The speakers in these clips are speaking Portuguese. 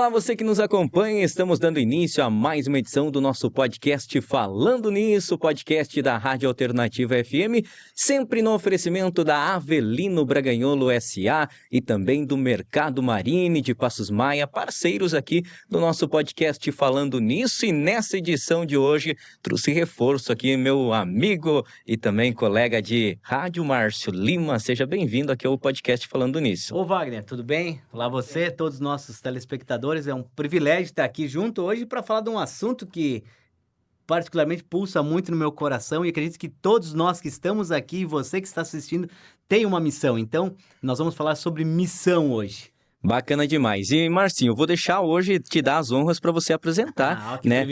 Olá, você que nos acompanha, estamos dando início a mais uma edição do nosso podcast Falando Nisso, podcast da Rádio Alternativa FM, sempre no oferecimento da Avelino Braganholo S.A. e também do Mercado Marine de Passos Maia, parceiros aqui do nosso podcast Falando Nisso. E nessa edição de hoje, trouxe reforço aqui, meu amigo e também colega de rádio, Márcio Lima. Seja bem-vindo aqui ao podcast Falando Nisso. Ô Wagner, tudo bem? Olá você, todos os nossos telespectadores. É um privilégio estar aqui junto hoje para falar de um assunto que particularmente pulsa muito no meu coração e acredito que todos nós que estamos aqui e você que está assistindo tem uma missão. Então, nós vamos falar sobre missão hoje. Bacana demais. E, Marcinho, eu vou deixar hoje te dar as honras para você apresentar, né,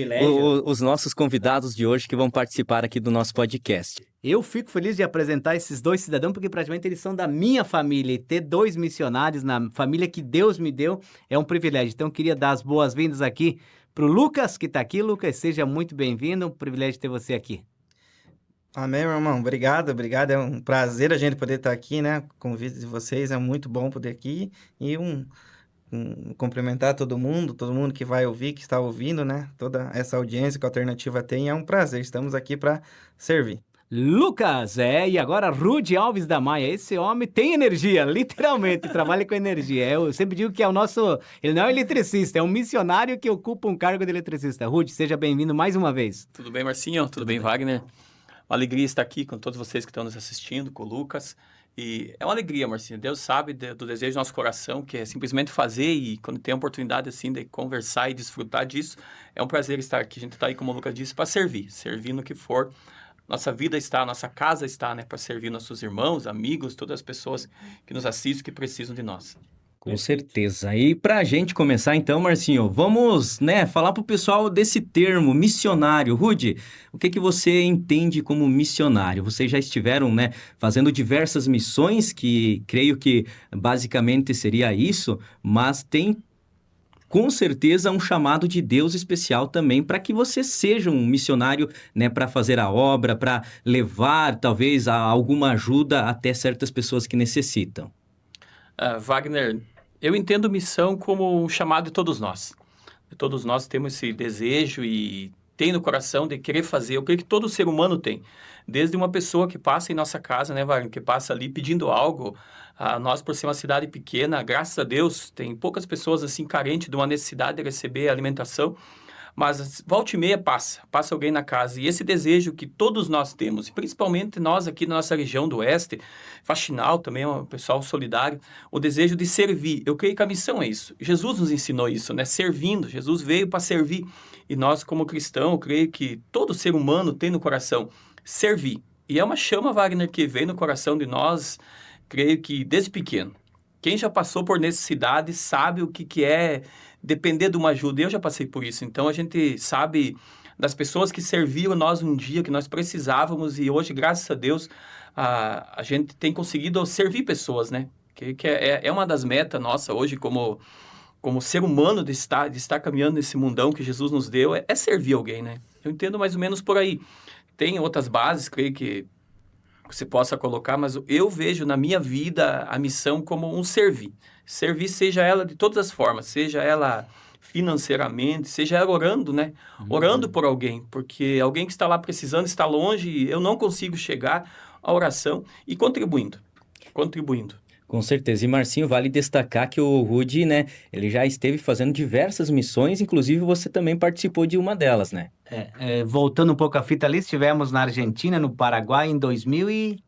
os nossos convidados de hoje que vão participar aqui do nosso podcast. Eu fico feliz de apresentar esses dois cidadãos, porque praticamente eles são da minha família, e ter dois missionários na família que Deus me deu é um privilégio. Então, eu queria dar as boas-vindas aqui para o Lucas, que está aqui. Lucas, seja muito bem-vindo, um privilégio ter você aqui. Amém, meu irmão. Obrigado. É um prazer a gente poder estar aqui, né? O convite de vocês é muito bom poder aqui e cumprimentar todo mundo que vai ouvir, que está ouvindo, né? Toda essa audiência que a Alternativa tem, é um prazer. Estamos aqui para servir. Lucas, e agora Rudy Alves da Maia. Esse homem tem energia, literalmente, trabalha com energia. Eu sempre digo que é o nosso... Ele não é eletricista, é um missionário que ocupa um cargo de eletricista. Rudy, seja bem-vindo mais uma vez. Tudo bem, Marcinho? Tudo bem, Wagner? Uma alegria estar aqui com todos vocês que estão nos assistindo, com o Lucas. E é uma alegria, Marcinho. Deus sabe do desejo do nosso coração, que é simplesmente fazer, e quando tem a oportunidade assim de conversar e desfrutar disso, é um prazer estar aqui. A gente está aí, como o Lucas disse, para servir no que for. Nossa vida está, nossa casa está, né, para servir nossos irmãos, amigos, todas as pessoas que nos assistem, que precisam de nós. Com certeza. E para a gente começar então, Marcinho, vamos, né, falar para o pessoal desse termo, missionário. Rudy, o que você entende como missionário? Vocês já estiveram, né, fazendo diversas missões, que creio que basicamente seria isso, mas tem com certeza um chamado de Deus especial também para que você seja um missionário, né, para fazer a obra, para levar talvez alguma ajuda até certas pessoas que necessitam. Wagner, eu entendo missão como um chamado de todos nós. Todos nós temos esse desejo e tem no coração de querer fazer. Eu creio que todo ser humano tem. Desde uma pessoa que passa em nossa casa, né, Wagner, que passa ali pedindo algo. Nós, por ser uma cidade pequena, graças a Deus, tem poucas pessoas assim carentes de uma necessidade de receber alimentação. Mas volta e meia passa alguém na casa. E esse desejo que todos nós temos, e principalmente nós aqui na nossa região do Oeste, Faxinal também é um pessoal solidário, o desejo de servir. Eu creio que a missão é isso. Jesus nos ensinou isso, né? Servindo. Jesus veio para servir. E nós, como cristãos, eu creio que todo ser humano tem no coração servir. E é uma chama, Wagner, que vem no coração de nós, creio que desde pequeno. Quem já passou por necessidade sabe o que é depender de uma ajuda. Eu já passei por isso. Então, a gente sabe das pessoas que serviram nós um dia, que nós precisávamos. E hoje, graças a Deus, a gente tem conseguido servir pessoas, né? Que é uma das metas nossa hoje como ser humano de estar caminhando nesse mundão que Jesus nos deu, é servir alguém, né? Eu entendo mais ou menos por aí. Tem outras bases, creio que você possa colocar, mas eu vejo na minha vida a missão como um servir. Servir, seja ela de todas as formas, seja ela financeiramente, seja ela orando, né? Orando por alguém, porque alguém que está lá precisando, está longe, eu não consigo chegar à oração, e contribuindo. Com certeza. E, Marcinho, vale destacar que o Rudy, né, ele já esteve fazendo diversas missões, inclusive você também participou de uma delas, né? Voltando um pouco a fita ali, estivemos na Argentina, no Paraguai, em 2000 e...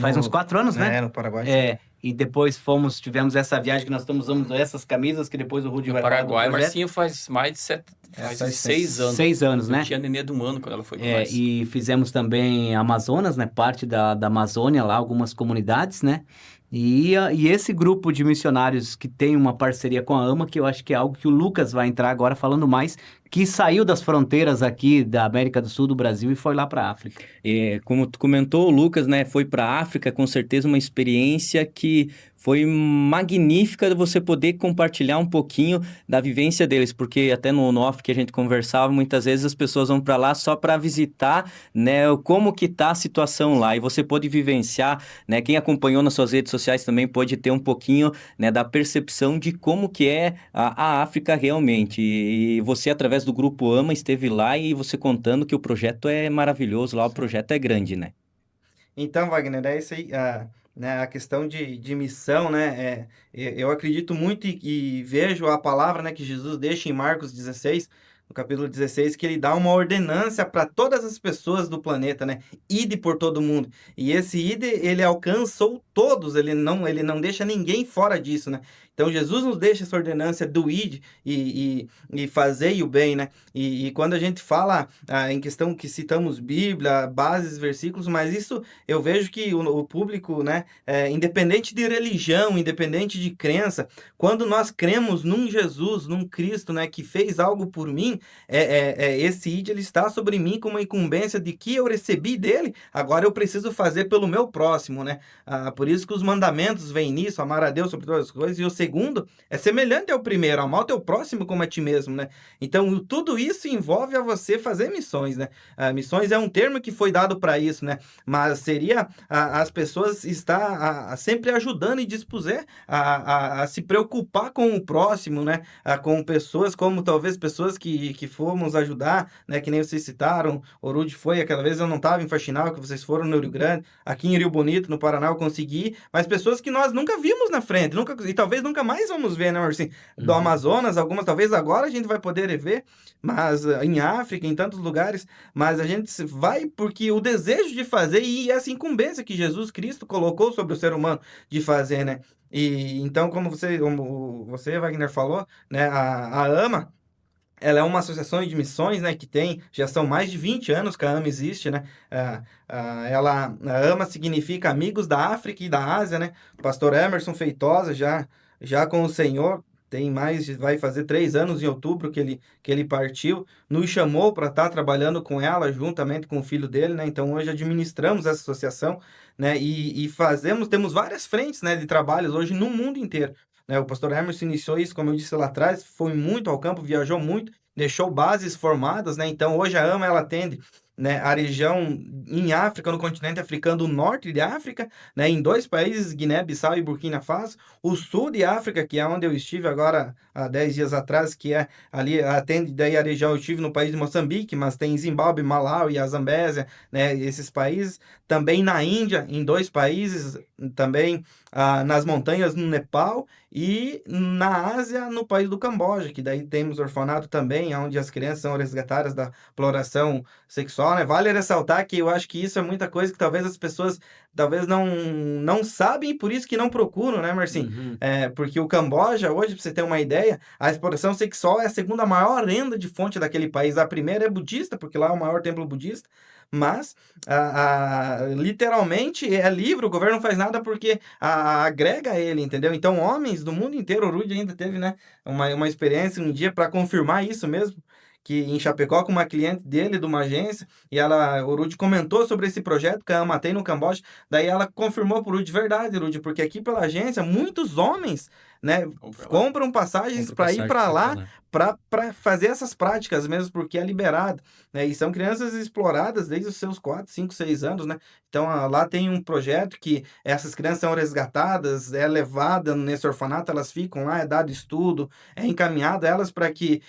Faz uns 4 anos, né? No Paraguai. E depois tivemos essa viagem que nós estamos usando essas camisas, que depois o Rudy vai falar do Paraguai, projeto. Marcinho faz mais de 6 anos. 6 anos, né? Eu tinha nenê de 1 ano quando ela foi com nós. E fizemos também Amazonas, né? Parte da Amazônia lá, algumas comunidades, né? E esse grupo de missionários que tem uma parceria com a AMA, que eu acho que é algo que o Lucas vai entrar agora falando mais, que saiu das fronteiras aqui da América do Sul, do Brasil, e foi lá para a África. Como tu comentou, o Lucas, né, foi para a África, com certeza uma experiência que foi magnífica você poder compartilhar um pouquinho da vivência deles, porque até no off que a gente conversava, muitas vezes as pessoas vão para lá só para visitar, né, como que tá a situação lá, e você pôde vivenciar, né, quem acompanhou nas suas redes sociais também pôde ter um pouquinho, né, da percepção de como que é a África realmente, e você através do Grupo AMA esteve lá e você contando que o projeto é maravilhoso lá, o projeto é grande, né? Então, Wagner, é isso aí, né, a questão de missão, né, eu acredito muito e vejo a palavra, né, que Jesus deixa em Marcos 16, no capítulo 16, que ele dá uma ordenança para todas as pessoas do planeta, né, ide por todo mundo, e esse ide, ele alcançou todos, ele não deixa ninguém fora disso, né, então Jesus nos deixa essa ordenança do ide e fazei o bem, né, e quando a gente fala em questão que citamos Bíblia, bases, versículos, mas isso eu vejo que o público, né, independente de religião, independente de crença, quando nós cremos num Jesus, num Cristo, né, que fez algo por mim, esse id ele está sobre mim com uma incumbência de que eu recebi dele, agora eu preciso fazer pelo meu próximo, né? Por isso que os mandamentos vêm nisso, amar a Deus sobre todas as coisas, e o segundo é semelhante ao primeiro, amar o teu próximo como a ti mesmo, né? Então, tudo isso envolve a você fazer missões, né? Missões é um termo que foi dado para isso, né? Mas seria as pessoas estar sempre ajudando e dispuser a se preocupar com o próximo, né? Com pessoas como talvez pessoas que fomos ajudar, né? Que nem vocês citaram, o Rudy foi, aquela vez eu não estava em Faxinal, que vocês foram no Rio Grande, aqui em Rio Bonito, no Paraná eu consegui, mas pessoas que nós nunca vimos na frente, nunca, e talvez nunca mais vamos ver, né, Marcinho? Do Amazonas, algumas talvez agora a gente vai poder ver, mas em África, em tantos lugares, mas a gente vai porque o desejo de fazer e essa incumbência que Jesus Cristo colocou sobre o ser humano de fazer, né? E então, como você, Wagner, falou, né, a AMA, ela é uma associação de missões, né, que já são mais de 20 anos que a AMA existe, né? A AMA significa Amigos da África e da Ásia, né? O pastor Emerson Feitosa, já com o Senhor, vai fazer 3 anos em outubro que ele partiu, nos chamou para estar trabalhando com ela, juntamente com o filho dele, né? Então, hoje administramos essa associação, né? E temos várias frentes, né, de trabalhos hoje no mundo inteiro, né? O pastor Emerson iniciou isso, como eu disse lá atrás, foi muito ao campo, viajou muito, deixou bases formadas, né? Então, hoje a AMA, ela atende, né, a região em África, no continente africano, o norte de África, né, em 2 países, Guiné-Bissau e Burkina Faso, o sul de África, que é onde eu estive agora há 10 dias atrás, que é ali, atende daí a região, eu estive no país de Moçambique, mas tem Zimbábue, Malawi, a Zambésia, né, esses países, também na Índia, em 2 países, também nas montanhas no Nepal, e na Ásia, no país do Camboja, que daí temos orfanato também, onde as crianças são resgatadas da exploração sexual, né? Vale ressaltar que eu acho que isso é muita coisa que talvez as pessoas talvez não sabem e por isso que não procuram, né, Marcinho? Porque o Camboja, hoje, para você ter uma ideia, a exploração sexual é a segunda maior renda de fonte daquele país. A primeira é budista, porque lá é o maior templo budista, mas literalmente é livre, o governo não faz nada porque agrega ele, entendeu? Então, homens do mundo inteiro, o Rudy ainda teve, né, uma experiência um dia para confirmar isso mesmo, que em Chapecó, com uma cliente dele, de uma agência, e o Rudy comentou sobre esse projeto que a AMA tem no Camboja, daí ela confirmou pro Rudy, verdade, Rudy, porque aqui pela agência, muitos homens, né, compram passagens para ir para lá, para fazer essas práticas mesmo, porque é liberado, né, e são crianças exploradas desde os seus 4, 5, 6 anos, né, então lá tem um projeto que essas crianças são resgatadas, é levada nesse orfanato, elas ficam lá, é dado estudo, é encaminhado elas para que,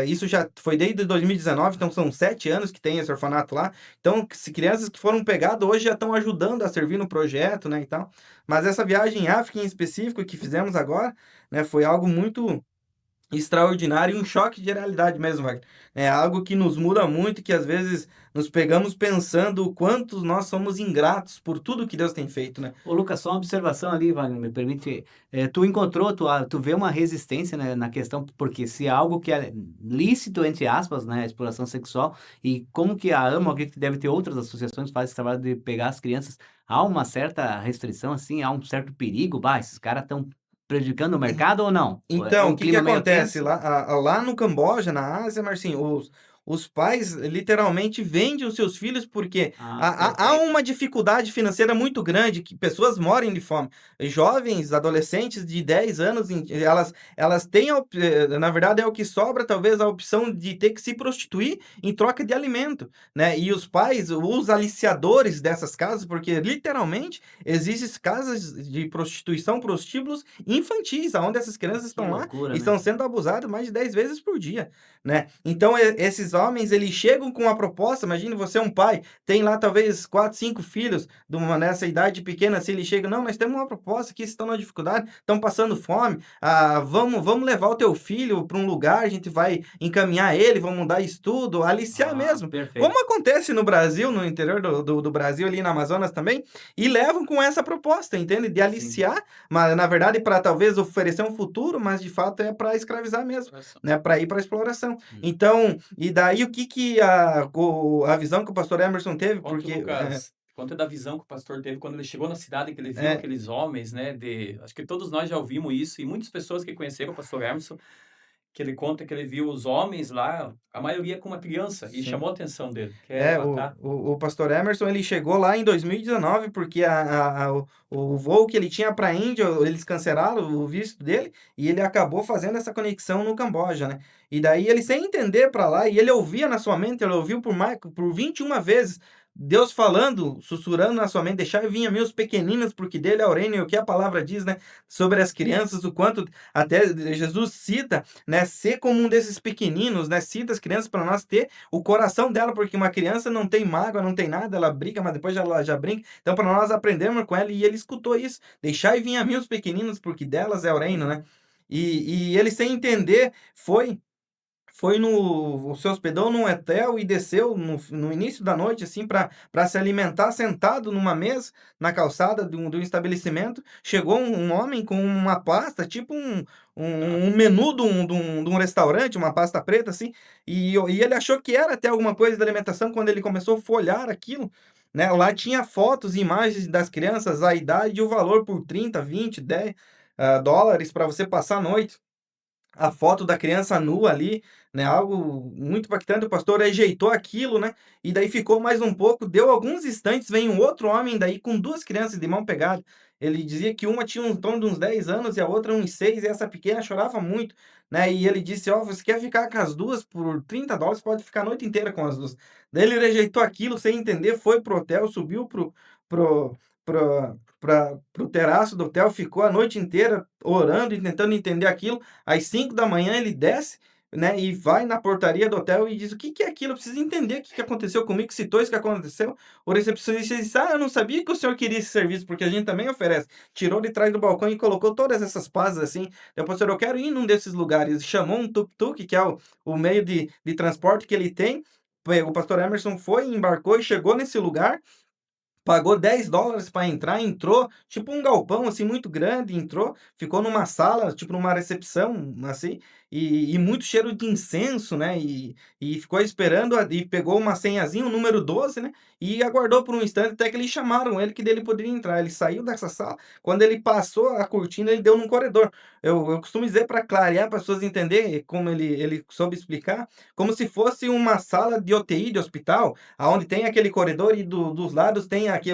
isso já foi desde 2019, então são 7 anos que tem esse orfanato lá, então crianças que foram pegadas hoje já estão ajudando a servir no projeto, né, e tal, mas essa viagem em África em específico que fizemos agora, né, foi algo muito extraordinário e um choque de realidade mesmo, Wagner. É algo que nos muda muito, que às vezes nos pegamos pensando o quanto nós somos ingratos por tudo que Deus tem feito, né? Ô, Lucas, só uma observação ali, Wagner, me permite. Tu vê uma resistência, né, na questão, porque se é algo que é lícito, entre aspas, né, a exploração sexual, e como que a AMA, acredito que deve ter outras associações que fazem esse trabalho de pegar as crianças, há uma certa restrição, assim, há um certo perigo, esses caras estão prejudicando o mercado ou não? Então, o que clima meio acontece tenso? lá no Camboja, na Ásia, Marcinho, os pais literalmente vendem os seus filhos porque há Perfeito. uma dificuldade financeira muito grande, que pessoas morrem de fome. Jovens, adolescentes de 10 anos, elas têm, na verdade, é o que sobra, talvez, a opção de ter que se prostituir em troca de alimento, né? E os pais, os aliciadores dessas casas, porque literalmente existem casas de prostituição, prostíbulos infantis, onde essas crianças Que estão lá loucura, e né? estão sendo abusadas mais de 10 vezes por dia, né? Então, esses homens, eles chegam com uma proposta, imagine você é um pai, tem lá talvez 4, 5 filhos, nessa idade pequena, assim, ele chega, não, nós temos uma proposta aqui, estão na dificuldade, estão passando fome, vamos levar o teu filho para um lugar, a gente vai encaminhar ele, vamos dar estudo, aliciar mesmo. Perfeito. Como acontece no Brasil, no interior do Brasil, ali na Amazonas também, e levam com essa proposta, entende? De aliciar, mas na verdade para talvez oferecer um futuro, mas de fato é para escravizar mesmo, né? Para ir para exploração. Então, e daí o que a visão que o pastor Emerson teve, Conta, porque Lucas, conta da visão que o pastor teve quando ele chegou na cidade, que ele viu aqueles homens, né? Acho que todos nós já ouvimos isso, e muitas pessoas que conheceram o pastor Emerson, que ele conta que ele viu os homens lá, a maioria com uma criança, e sim. chamou a atenção dele. Que era matar. O pastor Emerson, ele chegou lá em 2019, porque o voo que ele tinha para a Índia, eles cancelaram o visto dele, e ele acabou fazendo essa conexão no Camboja, né? E daí ele, sem entender para lá, e ele ouvia na sua mente, ele ouviu por 21 vezes, Deus falando, sussurrando na sua mente, deixai vir a mim os pequeninos, porque dele é o reino, e o que a palavra diz, né? Sobre as crianças, o quanto até Jesus cita, né? Ser como um desses pequeninos, né? Cita as crianças para nós ter o coração dela, porque uma criança não tem mágoa, não tem nada, ela briga, mas depois ela já brinca. Então, para nós aprendermos com ela, e ele escutou isso, deixai vir a mim os pequeninos, porque delas é o reino, né? E ele, sem entender, foi se hospedou num hotel e desceu no início da noite, assim, para se alimentar, sentado numa mesa, na calçada de um estabelecimento. Chegou um homem com uma pasta, tipo um menu de um restaurante, uma pasta preta, assim, e ele achou que era até alguma coisa da alimentação. Quando ele começou a folhar aquilo, né, lá tinha fotos e imagens das crianças, a idade e o valor por 30, 20, 10 dólares para você passar a noite. A foto da criança nua ali, né, algo muito impactante. O pastor rejeitou aquilo, né, e daí ficou mais um pouco, deu alguns instantes, vem um outro homem daí com 2 crianças de mão pegada. Ele dizia que uma tinha em torno de uns 10 anos e a outra uns 6, e essa pequena chorava muito, né, e ele disse: "Ó, você quer ficar com as 2 por 30 dólares, pode ficar a noite inteira com as 2". Daí ele rejeitou aquilo sem entender, foi pro hotel, subiu pro pro terraço do hotel, ficou a noite inteira orando e tentando entender aquilo. Às 5 da manhã ele desce, né, e vai na portaria do hotel e diz: "O que que é aquilo? Eu preciso entender o que que aconteceu comigo", citou isso que aconteceu. O recepcionista disse: "Ah, eu não sabia que o senhor queria esse serviço, porque a gente também oferece". Tirou de trás do balcão e colocou todas essas pazes, assim. Depois: "Eu quero ir num desses lugares". Chamou um tuk-tuk, que é o meio de transporte que ele tem. O pastor Emerson foi, embarcou e chegou nesse lugar. Pagou 10 dólares para entrar, entrou, tipo um galpão, assim, muito grande, entrou, ficou numa sala, tipo numa recepção, assim, e muito cheiro de incenso, né, e ficou esperando, e pegou uma senhazinha, o número 12, né, e aguardou por um instante até que eles chamaram ele, que dele poderia entrar. Ele saiu dessa sala, quando ele passou a cortina, ele deu num corredor. Eu costumo dizer, para clarear, para as pessoas entenderem como ele soube explicar, como se fosse uma sala de UTI, de hospital, aonde tem aquele corredor e dos lados tem aqui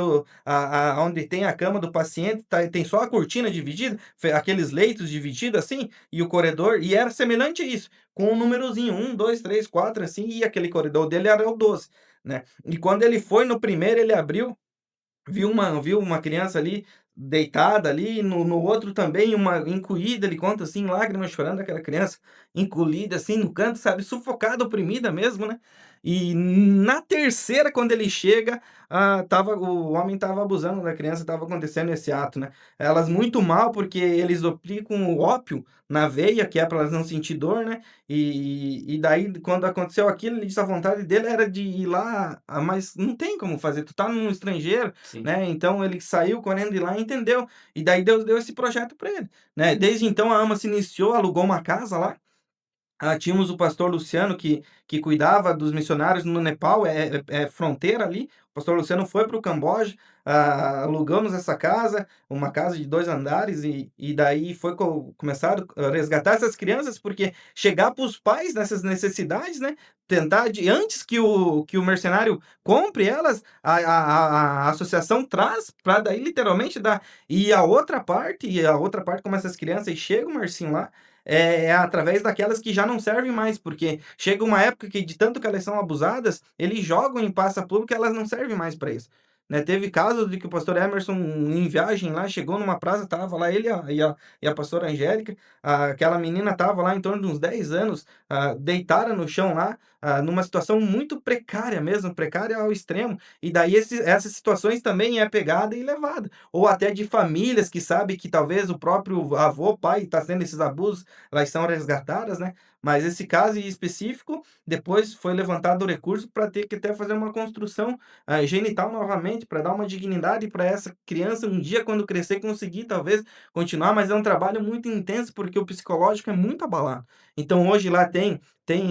onde tem a cama do paciente, tem só a cortina dividida, aqueles leitos divididos assim, e o corredor, e era semelhante a isso, com um númerozinho, 1, 2, 3, 4, assim, e aquele corredor dele era o 12, né? E quando ele foi no primeiro, ele abriu, viu uma criança ali deitada ali, no outro também uma encolhida, ele conta assim, lágrimas chorando, aquela criança encolhida assim no canto, sabe, sufocada, oprimida mesmo, né? E na terceira, quando ele chega, o homem estava abusando da criança, estava acontecendo esse ato, né? Elas muito mal, porque eles aplicam o ópio na veia, que é para elas não sentir dor, né? E daí, quando aconteceu aquilo, ele disse a vontade dele era de ir lá, mas não tem como fazer, tu tá num estrangeiro, Sim. né? Então ele saiu correndo de lá e entendeu. E daí Deus deu esse projeto para ele, né? Desde então a AMA se iniciou, alugou uma casa lá, Tínhamos o pastor Luciano que cuidava dos missionários no Nepal, é fronteira ali. O pastor Luciano foi para o Camboja, alugamos essa casa, uma casa de 2 andares, e daí foi começado a resgatar essas crianças, porque chegar para os pais nessas necessidades, né? Tentar, antes que o mercenário compre elas, a associação traz para daí literalmente dar. E a outra parte, como essas crianças, e chega o Marcinho lá, é através daquelas que já não servem mais, porque chega uma época que, de tanto que elas são abusadas, eles jogam em praça pública, elas não servem mais para isso. Né? Teve casos de que o pastor Emerson, em viagem lá, chegou numa praça, tava lá ele e a pastora Angélica, aquela menina tava lá em torno de uns 10 anos, deitada no chão lá, numa situação muito precária mesmo, precária ao extremo, e daí essas situações também é pegada e levada, ou até de famílias que sabem que talvez o próprio avô, pai, está tendo esses abusos, elas são resgatadas, né? Mas esse caso em específico, depois foi levantado o recurso para ter que até fazer uma construção genital novamente, para dar uma dignidade para essa criança um dia, quando crescer, conseguir talvez continuar, mas é um trabalho muito intenso, porque o psicológico é muito abalado. Então hoje lá tem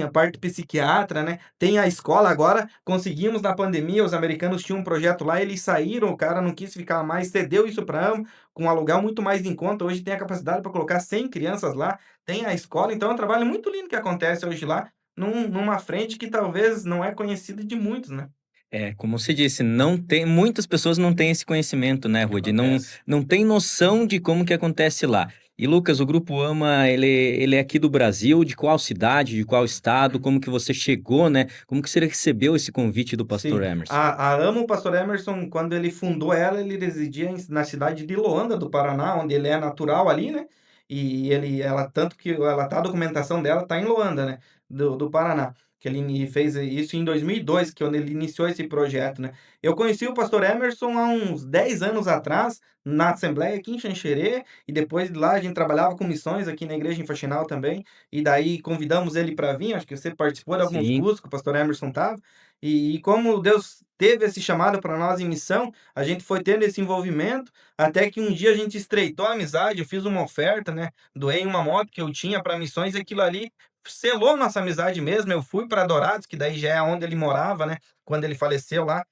a parte psiquiatra, né? Tem a escola agora, conseguimos na pandemia, os americanos tinham um projeto lá, eles saíram, o cara não quis ficar mais, cedeu isso para AMA, com um aluguel muito mais em conta, hoje tem a capacidade para colocar 100 crianças lá, tem a escola, então é um trabalho muito lindo que acontece hoje lá, numa frente que talvez não é conhecida de muitos, né? É, como você disse, não tem, muitas pessoas não têm esse conhecimento, né, Rudy? Não, Acontece. não tem noção de como que acontece lá. E Lucas, o Grupo AMA, ele é aqui do Brasil, de qual cidade, de qual estado, como que você chegou, né? Como que você recebeu esse convite do pastor Sim, Emerson? a AMA, o pastor Emerson, quando ele fundou ela, ele residia na cidade de Loanda, do Paraná, onde ele é natural ali, né? E ela, tanto que a documentação dela tá em Loanda, né? Do Paraná. Que ele fez isso em 2002, que é onde ele iniciou esse projeto, né? Eu conheci o pastor Emerson há uns 10 anos atrás, na Assembleia aqui em Xanxerê, e depois de lá a gente trabalhava com missões aqui na igreja em Faxinal também, e daí convidamos ele para vir, acho que você participou de alguns Sim, cursos que o pastor Emerson tava, e como Deus teve esse chamado para nós em missão, a gente foi tendo esse envolvimento, até que um dia a gente estreitou a amizade, eu fiz uma oferta, né? Doei uma moto que eu tinha para missões, e aquilo ali selou nossa amizade mesmo. Eu fui para Dourados, que daí já é onde ele morava, né? Quando ele faleceu lá,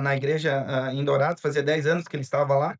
na igreja, em Dourados, fazia 10 anos que ele estava lá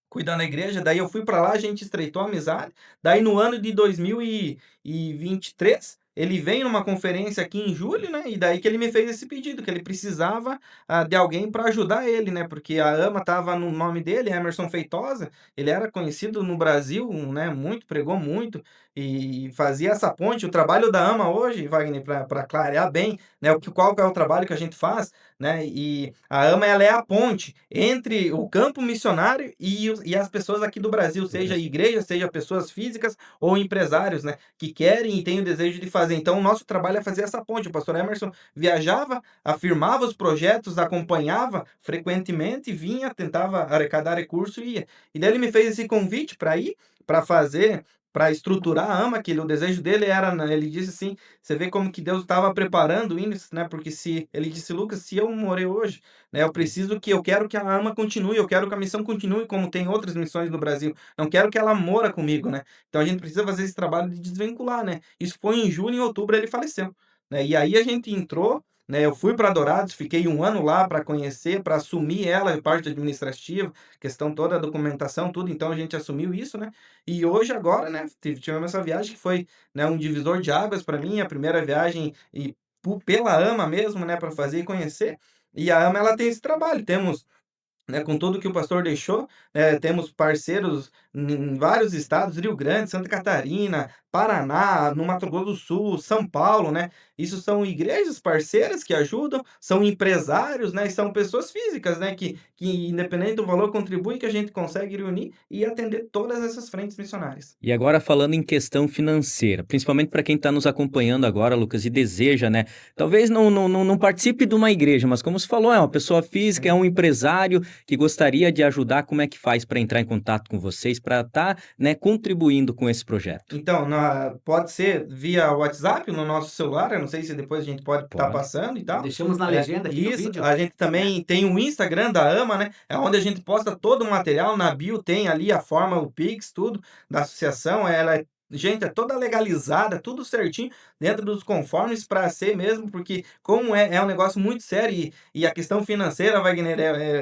cuidando da igreja, daí eu fui para lá, a gente estreitou a amizade. Daí no ano de 2023, ele veio numa conferência aqui em julho, né? E daí que ele me fez esse pedido, que ele precisava de alguém para ajudar ele, né? Porque a AMA estava no nome dele, Emerson Feitosa, ele era conhecido no Brasil, né? Muito, pregou muito e fazia essa ponte. O trabalho da AMA hoje, Wagner, para clarear bem, né? Qual que é o trabalho que a gente faz, né? E a AMA, ela é a ponte entre o campo missionário e as pessoas aqui do Brasil, seja igreja, seja pessoas físicas ou empresários, né, que querem e têm o desejo de fazer. Então, o nosso trabalho é fazer essa ponte. O pastor Emerson viajava, afirmava os projetos, acompanhava frequentemente, vinha, tentava arrecadar recurso e ia. E daí ele me fez esse convite para ir, para fazer, para estruturar a AMA, que o desejo dele era, né, ele disse assim, você vê como que Deus estava preparando isso, né? Porque se ele disse, Lucas, se eu morrer hoje, né, eu quero que a AMA continue, eu quero que a missão continue, como tem outras missões no Brasil. Não quero que ela mora comigo, né? Então a gente precisa fazer esse trabalho de desvincular, né? Isso foi em julho, em outubro ele faleceu, né? E aí a gente entrou, né? Eu fui para Dourados, fiquei um ano lá para conhecer, para assumir ela, a parte administrativa, questão toda, a documentação, tudo. Então a gente assumiu isso, né? E hoje agora, né? Tivemos essa viagem que foi, né, um divisor de águas para mim, a primeira viagem e pela AMA mesmo, né? Para fazer e conhecer. E a AMA, ela tem esse trabalho. Temos, né, com tudo que o pastor deixou, temos parceiros em vários estados, Rio Grande, Santa Catarina, Paraná, no Mato Grosso do Sul, São Paulo, né? Isso são igrejas parceiras que ajudam, são empresários, né? E são pessoas físicas, né? Que independente do valor, contribuem, que a gente consegue reunir e atender todas essas frentes missionárias. e agora falando em questão financeira, principalmente para quem está nos acompanhando agora, Lucas, e deseja, né? Talvez não participe de uma igreja, mas como você falou, é uma pessoa física, é um empresário que gostaria de ajudar, como é que faz para entrar em contato com vocês, para estar, né, contribuindo com esse projeto? Então, pode ser via WhatsApp no nosso celular, eu não sei se depois a gente pode estar Pode. passando e tal. Deixamos na legenda aqui do Isso, vídeo. a gente também tem o Instagram da AMA, né? É onde a gente posta todo o material. Na bio tem ali a forma, o Pix, tudo da associação. Ela é gente, é toda legalizada, tudo certinho, dentro dos conformes para ser mesmo, porque como é um negócio muito sério e a questão financeira, Wagner,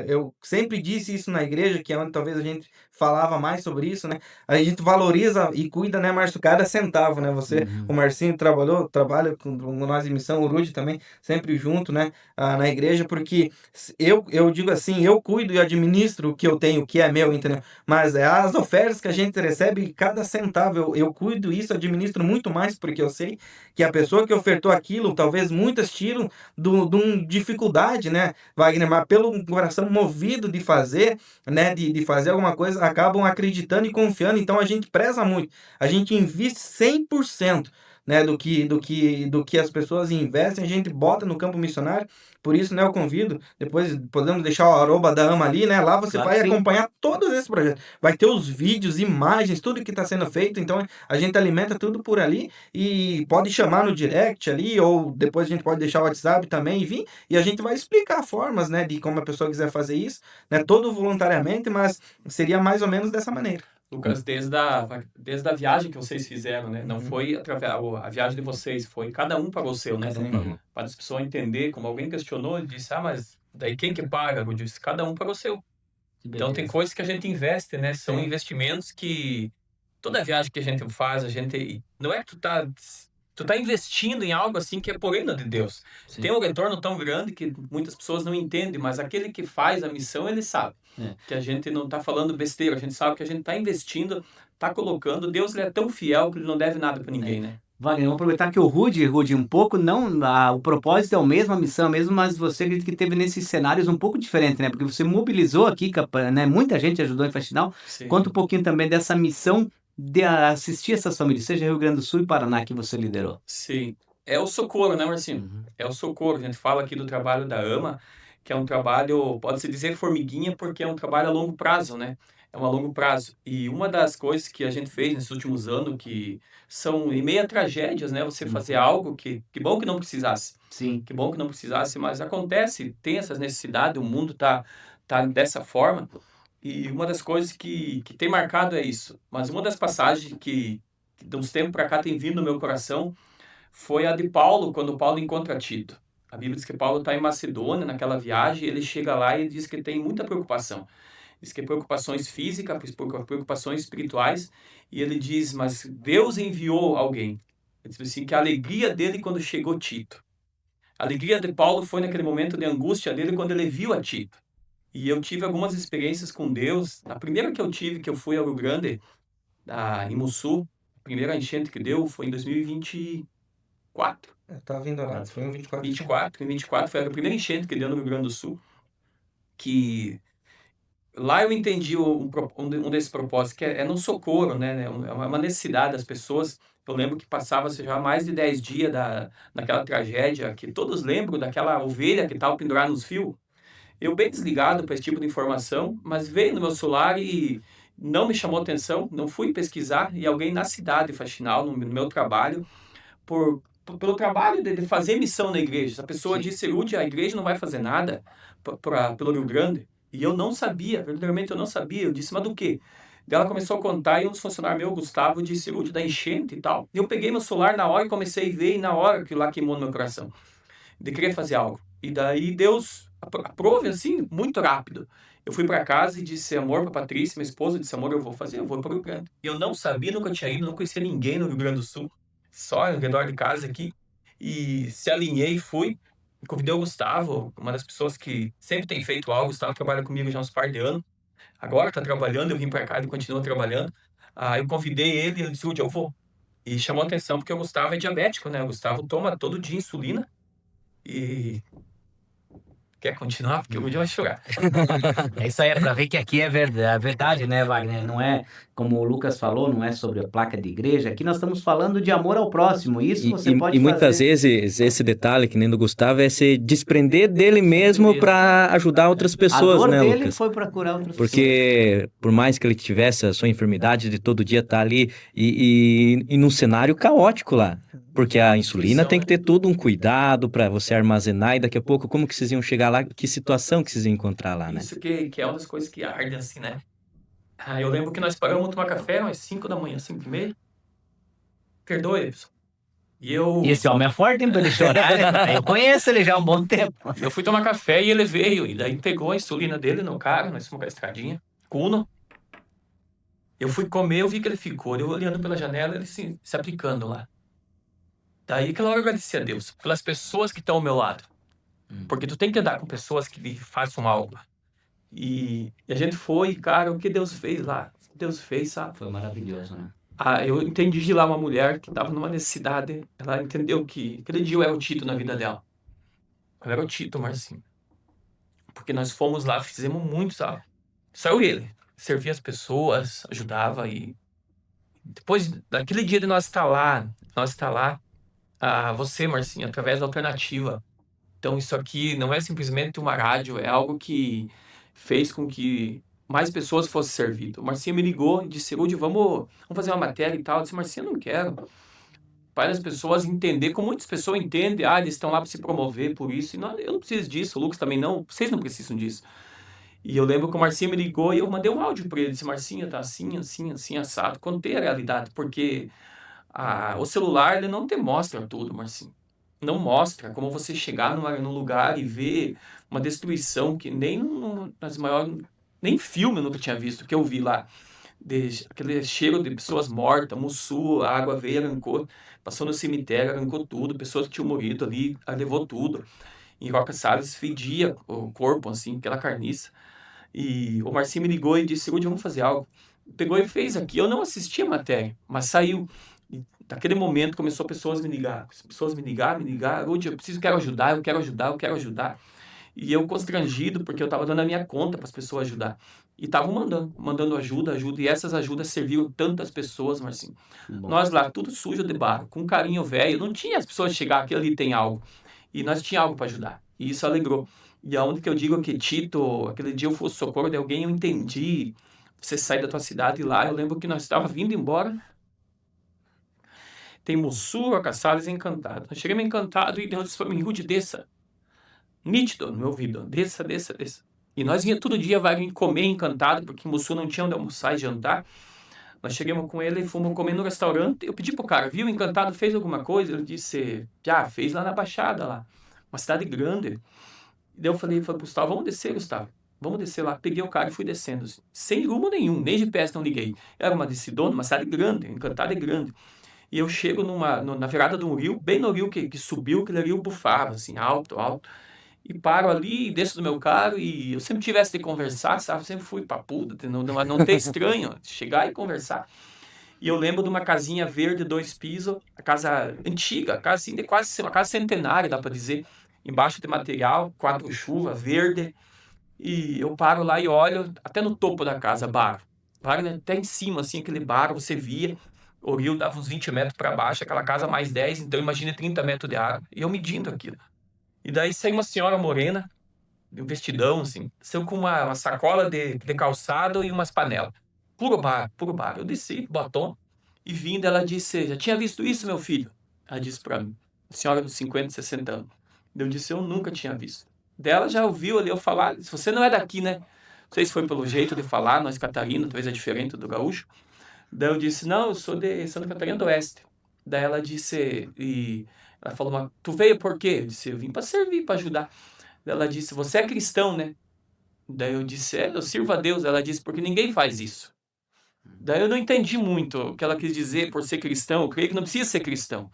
eu sempre disse isso na igreja, que é onde talvez a gente falava mais sobre isso, né? A gente valoriza e cuida, né, Márcio, cada centavo, né? Você, o Marcinho trabalha com nós em missão, o Rudy também, sempre junto, né, na igreja, porque eu digo assim, eu cuido e administro o que eu tenho, o que é meu, entendeu? Mas as ofertas que a gente recebe, cada centavo, eu cuido isso, administro muito mais, porque eu sei que a pessoa que ofertou aquilo, talvez muitas tiram de dificuldade, né, Wagner, mas pelo coração movido de fazer, né, de fazer alguma coisa, acabam acreditando e confiando, então a gente preza muito, a gente investe 100%, né, do que as pessoas investem, a gente bota no campo missionário, por isso, né, eu convido, depois podemos deixar o arroba da AMA ali, né, lá você Claro vai que sim. acompanhar todos esses projetos, vai ter os vídeos, imagens, tudo que está sendo feito, então a gente alimenta tudo por ali e pode chamar no direct ali, ou depois a gente pode deixar o WhatsApp também e vir, e a gente vai explicar formas, né, de como a pessoa quiser fazer isso, né, todo voluntariamente, mas seria mais ou menos dessa maneira. Lucas, desde a viagem que vocês fizeram, né? Não foi a viagem de vocês, foi cada um para o seu, né? Para as pessoas entender, como alguém questionou, ele disse, mas daí quem que paga? Eu disse, cada um para o seu. Então tem coisas que a gente investe, né? São investimentos que toda viagem que a gente faz, a gente não é que tu tá investindo em algo assim que é por reino de Deus. Sim. Tem um retorno tão grande que muitas pessoas não entendem, mas aquele que faz a missão, ele sabe que a gente não tá falando besteira, a gente sabe que a gente tá investindo, tá colocando. Deus, ele é tão fiel que ele não deve nada para ninguém, né? Wagner, vamos aproveitar que o Rudy, um pouco, não, o propósito é o mesmo, a missão é a mesma, mas você acredita que teve nesses cenários um pouco diferente, né? Porque você mobilizou aqui, né? Muita gente ajudou em Faxinal. Sim. Conta um pouquinho também dessa missão de assistir essas famílias, seja Rio Grande do Sul e Paraná, que você liderou. Sim. É o socorro, né, Marcinho? É o socorro. A gente fala aqui do trabalho da AMA, que é um trabalho, pode-se dizer formiguinha, porque é um trabalho a longo prazo, né? É um a longo prazo. E uma das coisas que a gente fez nesses últimos anos, que são em meio a tragédias, né? Você fazer algo que bom que não precisasse. Sim. Que bom que não precisasse, mas acontece, tem essas necessidades, o mundo tá dessa forma. E uma das coisas que tem marcado é isso. Mas uma das passagens que de uns tempos para cá tem vindo no meu coração foi a de Paulo, quando Paulo encontra Tito. A Bíblia diz que Paulo está em Macedônia, naquela viagem, ele chega lá e diz que tem muita preocupação. Diz que preocupações físicas, preocupações espirituais, e ele diz, mas Deus enviou alguém. Ele diz assim, que a alegria dele quando chegou Tito. A alegria de Paulo foi naquele momento de angústia dele quando ele viu a Tito. E eu tive algumas experiências com Deus. A primeira que eu tive, que eu fui ao Rio Grande, em Mussul, a primeira enchente que deu foi em 2024. Tá vindo lá, foi um 24. 24 foi a primeira enchente que deu no Rio Grande do Sul, que lá eu entendi um desses propósitos, que é no socorro, né? É uma necessidade das pessoas. Eu lembro que passava já mais de 10 dias daquela tragédia, que todos lembram daquela ovelha que estava pendurada nos fios. Eu bem desligado para esse tipo de informação, mas veio no meu celular e não me chamou atenção, não fui pesquisar, e alguém na cidade de Faxinal, no meu trabalho, pelo trabalho de fazer missão na igreja. A pessoa disse, Rudy, a igreja não vai fazer nada pelo Rio Grande. E eu não sabia, verdadeiramente eu não sabia. Eu disse, mas do quê? Daí ela começou a contar e um dos funcionários meu, Gustavo, disse, Rudy, da enchente e tal. E eu peguei meu celular na hora e comecei a ver, e na hora que lá queimou no meu coração, de querer fazer algo. E daí Deus aprove assim, muito rápido. Eu fui para casa e disse amor para Patrícia, minha esposa, disse amor, eu vou para o Rio Grande. Eu não sabia, nunca tinha ido, não conhecia ninguém no Rio Grande do Sul, só ao redor de casa aqui. E se alinhei e fui. Convidei o Gustavo, uma das pessoas que sempre tem feito algo. O Gustavo trabalha comigo já há uns par de anos. Agora está trabalhando, eu vim para cá e ele continua trabalhando. Eu convidei ele e ele disse, Rudy, eu vou. E chamou a atenção porque o Gustavo é diabético, né? O Gustavo toma todo dia insulina. E quer continuar? Porque o dia vai chorar. É isso aí, é para ver que aqui é verdade, né, Wagner? Não é, como o Lucas falou, não é sobre a placa de igreja. Aqui nós estamos falando de amor ao próximo. Isso você pode fazer. E muitas vezes esse detalhe, que nem do Gustavo, é se desprender dele mesmo para ajudar outras pessoas, né, Lucas? A dor dele foi para curar outras pessoas. Porque por mais que ele tivesse a sua enfermidade de todo dia estar ali e num cenário caótico lá. Porque a insulina tem que ter todo um cuidado para você armazenar e daqui a pouco como que vocês iam chegar lá, que situação que vocês iam encontrar lá, né? Isso que é uma das coisas que ardem assim, né? Eu lembro que nós paramos tomar café às 5 da manhã, 5h30. perdoa, Edson. E eu... E esse homem é forte, hein, pra ele chorar, né? Eu conheço ele já há um bom tempo. Eu fui tomar café e ele veio, e daí pegou a insulina dele no carro, nós fomos com a estradinha, Cuno. Eu fui comer, eu vi que ele ficou, eu olhando pela janela, ele se aplicando lá. Daí aquela hora eu agradeci a Deus, pelas pessoas que estão ao meu lado. Porque tu tem que andar com pessoas que lhe façam algo. E a gente foi, cara, o que Deus fez lá? Deus fez, sabe? Foi maravilhoso, né? Eu entendi de lá uma mulher que estava numa necessidade, ela entendeu que aquele dia eu era o Tito na vida dela. Eu era o Tito, Marcinho. Porque nós fomos lá, fizemos muito, sabe? Saiu ele. Servia as pessoas, ajudava e... Depois daquele dia de nós estar lá, você, Marcinho, através da alternativa. Então isso aqui não é simplesmente uma rádio, é algo que fez com que mais pessoas fossem servidas. O Marcinho me ligou e disse, Rudy, vamos fazer uma matéria e tal. Eu disse, Marcinho, eu não quero. Para as pessoas entender, como muitas pessoas entendem, eles estão lá para se promover por isso. E não, eu não preciso disso, o Lucas também não, vocês não precisam disso. E eu lembro que o Marcinho me ligou e eu mandei um áudio para ele. Disse, Marcinho, tá assim, assim, assim, assado. Contei a realidade, porque o celular, ele não te mostra tudo, Marcinho. Não mostra como você chegar num lugar e ver uma destruição que nem nas maiores... Nem filme eu nunca tinha visto, que eu vi lá. Aquele cheiro de pessoas mortas, Mussu, a água veio, arrancou, passou no cemitério, arrancou tudo, pessoas que tinham morrido ali, levou tudo. Em Roca Salles fedia o corpo, assim, aquela carniça. E o Marcinho me ligou e disse, Rudy, vamos fazer algo. Pegou e fez aqui. Eu não assisti a matéria, mas saiu. E naquele momento começou pessoas me ligar. Pessoas me ligar. Rudy, quero ajudar, eu quero ajudar. E eu constrangido, porque eu estava dando a minha conta para as pessoas ajudar. E estavam mandando ajuda. E essas ajudas serviram tantas pessoas, Marcinho. Bom. Nós lá, tudo sujo de barro, com carinho velho. Não tinha as pessoas chegar, aqui ali tem algo. E nós tinha algo para ajudar. E isso alegrou. E aonde que eu digo que Tito, aquele dia eu fui socorro de alguém, eu entendi. Você sai da tua cidade e lá, eu lembro que nós estávamos vindo embora. Tem Mussu, Roca Salles e Encantado. Nós chegamos Encantado e Deus disse para mim, Rudy, desça. Nítido no meu ouvido, desça. E nós vinha todo dia, vai comer Encantado, porque em Mussu não tinha onde almoçar e jantar. Nós chegamos com ele e fomos comer no restaurante. Eu pedi pro cara, viu, Encantado fez alguma coisa? Ele disse, fez lá na Baixada, lá. Uma cidade grande. E daí eu falei pro Gustavo, vamos descer, Gustavo. Vamos descer lá. Peguei o cara e fui descendo, assim, sem rumo nenhum, nem GPS não liguei. Era uma decidona, uma cidade grande, Encantado é grande. E eu chego na virada de um rio, bem no rio que subiu, aquele rio bufava, assim, alto. E paro ali, desço do meu carro e eu sempre tivesse de conversar, sabe? Sempre fui papuda, não ter estranho, chegar e conversar. E eu lembro de uma casinha verde, 2 pisos, a casa antiga, a casa assim, de quase uma casa centenária, dá para dizer. Embaixo de material, 4 chuvas, verde. E eu paro lá e olho até no topo da casa, bar. Bar, né? Até em cima, assim, aquele bar, você via. O rio dava uns 20 metros para baixo, aquela casa mais 10, então imagina 30 metros de água. E eu medindo aquilo. E daí saiu uma senhora morena, de um vestidão, assim, saiu com uma sacola de calçado e umas panelas. Puro bar. Eu desci, botão, e vindo, ela disse, já tinha visto isso, meu filho? Ela disse pra mim, senhora dos 50, 60 anos. Eu disse, eu nunca tinha visto. Dela já ouviu ali eu falar, se você não é daqui, né? Não sei se foi pelo jeito de falar, nós Catarina, talvez é diferente do gaúcho. Daí eu disse, não, eu sou de Santa Catarina do Oeste. Daí ela disse, ela falou, mas tu veio por quê? Eu disse, eu vim para servir, para ajudar. Daí ela disse, você é cristão, né? Daí eu disse, eu sirvo a Deus. Ela disse, porque ninguém faz isso. Daí eu não entendi muito o que ela quis dizer por ser cristão. Eu creio que não precisa ser cristão.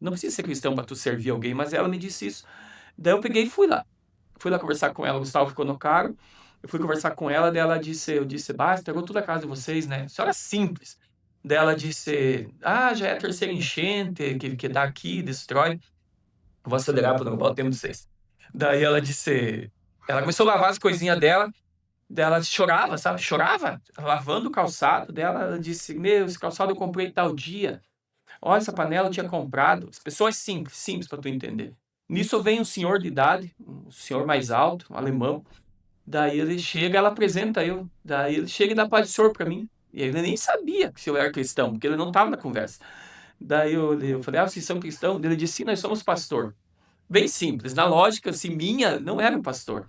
Não precisa ser cristão para tu servir alguém, mas ela me disse isso. Daí eu peguei e fui lá. Fui lá conversar com ela, o Gustavo ficou no carro. Eu fui conversar com ela, daí ela disse, eu disse, estragou toda a casa de vocês, né? Senhora simples. Daí ela disse, já é a terceira enchente que dá aqui, destrói. Vou acelerar para não roubar o tempo de vocês. Daí ela disse, ela começou a lavar as coisinhas dela, daí ela chorava, sabe? Chorava, lavando o calçado dela. Ela disse, esse calçado eu comprei tal dia. Olha, essa panela eu tinha comprado. As pessoas simples para tu entender. Nisso vem um senhor de idade, um senhor mais alto, um alemão. Daí ele chega, ela apresenta eu. Daí ele chega e dá paz do senhor para mim. E ele nem sabia se eu era cristão, porque ele não estava na conversa. Daí eu falei, vocês são cristãos? Ele disse, sim, nós somos pastor. Bem simples, na lógica, assim, minha, não era um pastor.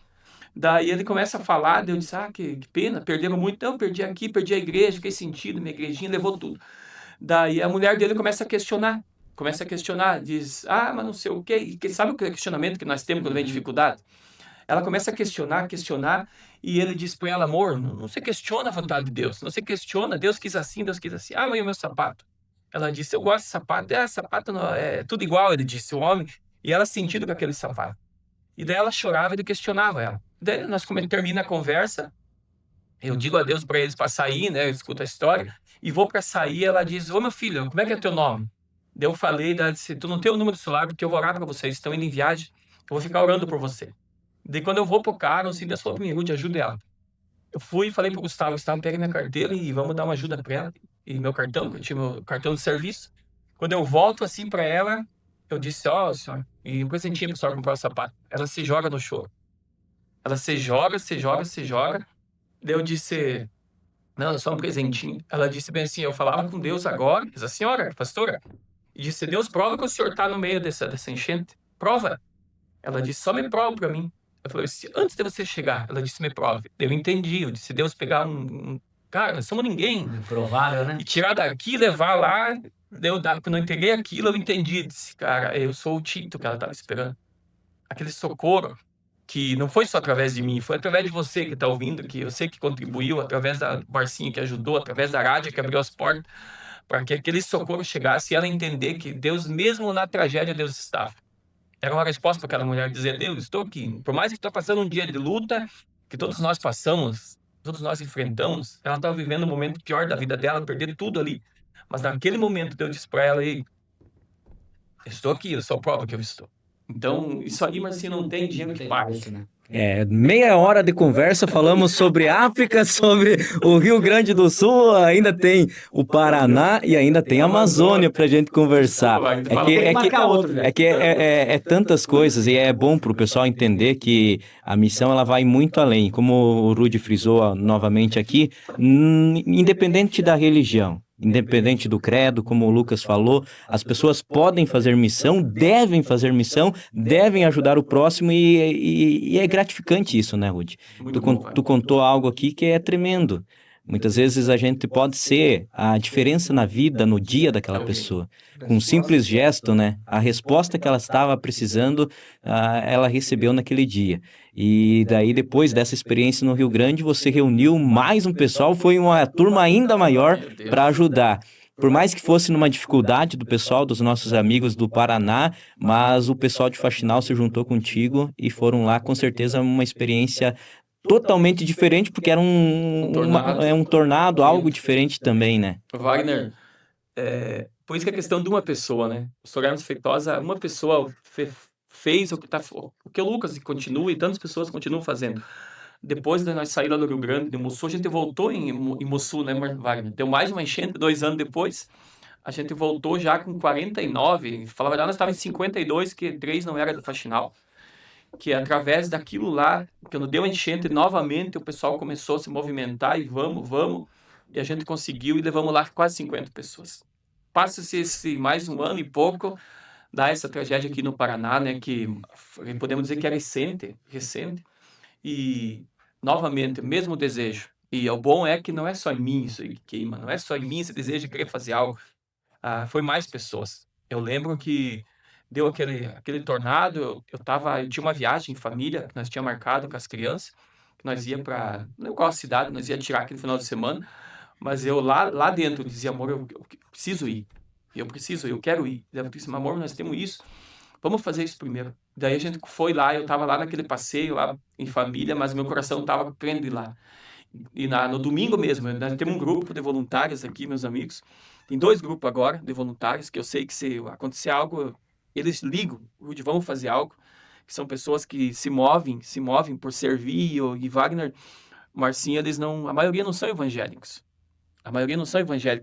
Daí ele começa a falar, daí eu disse, que pena, perderam muito. Não, perdi aqui, perdi a igreja, fiquei sentido, minha igrejinha levou tudo. Daí a mulher dele começa a questionar, diz, mas não sei o quê. E sabe o questionamento que nós temos quando vem dificuldade? Ela começa a questionar, e ele diz para ela, amor, não se questiona a vontade de Deus, não se questiona, Deus quis assim. Mas e o meu sapato? Ela disse, eu gosto de sapato. Sapato não, é tudo igual, ele disse, o homem. E ela sentindo com aquele sapato. E daí ela chorava e ele questionava ela. Daí nós termina a conversa, eu digo adeus para eles para sair, né? Eu escuto a história, e vou para sair, ela diz, ô meu filho, como é que é teu nome? Daí eu falei, ela disse, tu não tem o número do celular, porque eu vou orar para vocês, estão indo em viagem, eu vou ficar orando por você. Daí quando eu vou pro carro, assim, Deus falou para mim, Rude, ajuda ela. Eu fui e falei pro Gustavo, pega minha carteira e vamos dar uma ajuda para ela. E meu cartão, eu tinha meu cartão de serviço. Quando eu volto assim para ela, eu disse, senhora, e um presentinho pra senhora comprar o sapato. Ela se joga no choro. Ela se joga. Daí eu disse, não, é só um presentinho. Ela disse bem assim, eu falava com Deus agora, diz a senhora, pastora, e disse, Deus, prova que o senhor está no meio dessa enchente. Prova. Ela disse, só me prova para mim. Eu falei, antes de você chegar, ela disse, me prove. Eu entendi, eu disse, Deus pegar cara, nós somos ninguém. Improvável, né? E tirar daqui, levar lá, quando eu entreguei aquilo, eu entendi. Disse, cara, eu sou o Tito que ela estava esperando. Aquele socorro que não foi só através de mim, foi através de você que está ouvindo, que eu sei que contribuiu, através do Marcinho que ajudou, através da rádio que abriu as portas, para que aquele socorro chegasse e ela entender que Deus, mesmo na tragédia, Deus estava. Era uma resposta para aquela mulher dizer, Deus, estou aqui. Por mais que estou passando um dia de luta, que todos nós passamos, todos nós enfrentamos, ela estava vivendo um momento pior da vida dela, perdendo tudo ali. Mas naquele momento Deus disse para ela, ei, estou aqui, eu sou a prova que eu estou. Então, isso aí, Marcinho, não tem dinheiro que pague. Né? Meia hora de conversa, falamos sobre África, sobre o Rio Grande do Sul, ainda tem o Paraná e ainda tem a Amazônia pra gente conversar. É tantas coisas e é bom pro pessoal entender que a missão ela vai muito além, como o Rude frisou novamente aqui, independente da religião. Independente do credo, como o Lucas falou, as pessoas podem fazer missão, devem ajudar o próximo e é gratificante isso, né, Rude? Tu contou algo aqui que é tremendo. Muitas vezes a gente pode ser a diferença na vida, no dia daquela pessoa. Com um simples gesto, né? A resposta que ela estava precisando, ela recebeu naquele dia. E daí, depois dessa experiência no Rio Grande, você reuniu mais um pessoal, foi uma turma ainda maior para ajudar. Por mais que fosse numa dificuldade do pessoal, dos nossos amigos do Paraná, mas o pessoal de Faxinal se juntou contigo e foram lá, com certeza, uma experiência totalmente diferente, porque era um tornado, algo diferente também, né? Wagner, por isso que a questão de uma pessoa, né? O Sr. Hermes Feitosa, uma pessoa fez o que o Lucas continua e tantas pessoas continuam fazendo. Depois de nós sair lá do Rio Grande, de Mussu, a gente voltou em Mussu, né, Wagner? Deu mais uma enchente 2 anos depois. A gente voltou já com 49. Falar a verdade, nós estávamos em 52, que 3 não era do Faxinal. Que através daquilo lá, quando deu enchente novamente, o pessoal começou a se movimentar e vamos. E a gente conseguiu e levamos lá quase 50 pessoas. Passa-se esse mais um ano e pouco, dá essa tragédia aqui no Paraná, né, que podemos dizer que é recente. E, novamente, o mesmo desejo. E o bom é que não é só em mim isso que queima, não é só em mim esse desejo de querer fazer algo. Foi mais pessoas. Eu lembro que deu aquele tornado, eu tinha uma viagem em família que nós tínhamos marcado com as crianças, que nós ia para, não qual cidade, nós ia tirar aquele final de semana, mas eu lá dentro dizia, amor, eu preciso ir, eu quero ir. Eu disse, amor, nós temos isso, vamos fazer isso primeiro. Daí a gente foi lá, eu estava lá naquele passeio lá em família, mas meu coração estava querendo ir lá. E no domingo mesmo, nós temos um grupo de voluntários aqui, meus amigos. Tem 2 grupos agora de voluntários, que eu sei que se acontecer algo, eles ligam, Rude, vamos fazer algo. Que são pessoas que se movem por servir. E Wagner, Marcinho, a maioria não são evangélicos.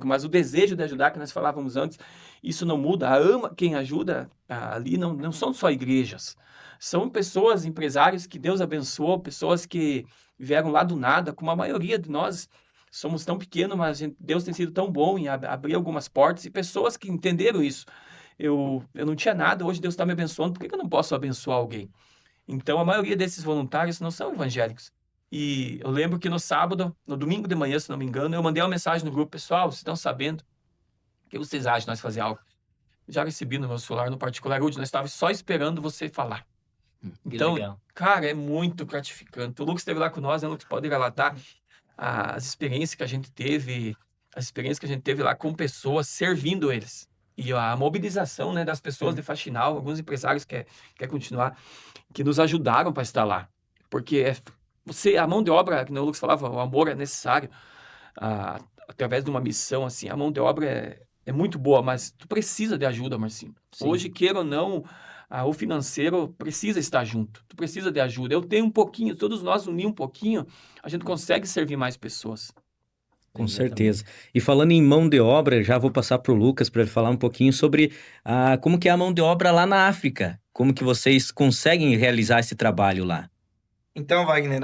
Mas o desejo de ajudar, que nós falávamos antes, isso não muda. Ama quem ajuda ali, não são só igrejas. São pessoas, empresários que Deus abençoou, pessoas que vieram lá do nada, como a maioria de nós somos tão pequenos, mas Deus tem sido tão bom em abrir algumas portas e pessoas que entenderam isso. Eu não tinha nada, hoje Deus está me abençoando, por que eu não posso abençoar alguém? Então, a maioria desses voluntários não são evangélicos. E eu lembro que no domingo de manhã, se não me engano, eu mandei uma mensagem no grupo, pessoal, vocês estão sabendo O que vocês acham de nós fazer algo? Já recebi no meu celular, no particular, Rudy, nós estávamos só esperando você falar. Que Então, legal. cara, é muito gratificante. O Lucas esteve lá com nós, né? O Lucas pode relatar as experiências que a gente teve, as experiências que a gente teve lá com pessoas servindo eles. E a mobilização, né, das pessoas de Faxinal, alguns empresários que quer continuar, que nos ajudaram para estar lá. Porque a mão de obra, que o Lucas falava, o amor é necessário. Através de uma missão, assim, a mão de obra é muito boa, mas tu precisa de ajuda, Marcinho. Sim. Hoje, queira ou não, o financeiro precisa estar junto. Tu precisa de ajuda. Eu tenho um pouquinho, todos nós unir um pouquinho, a gente consegue servir mais pessoas. Com Exatamente. certeza. E falando em mão de obra, já vou passar para o Lucas para ele falar um pouquinho sobre como que é a mão de obra lá na África. Como que vocês conseguem realizar esse trabalho lá? Então, Wagner,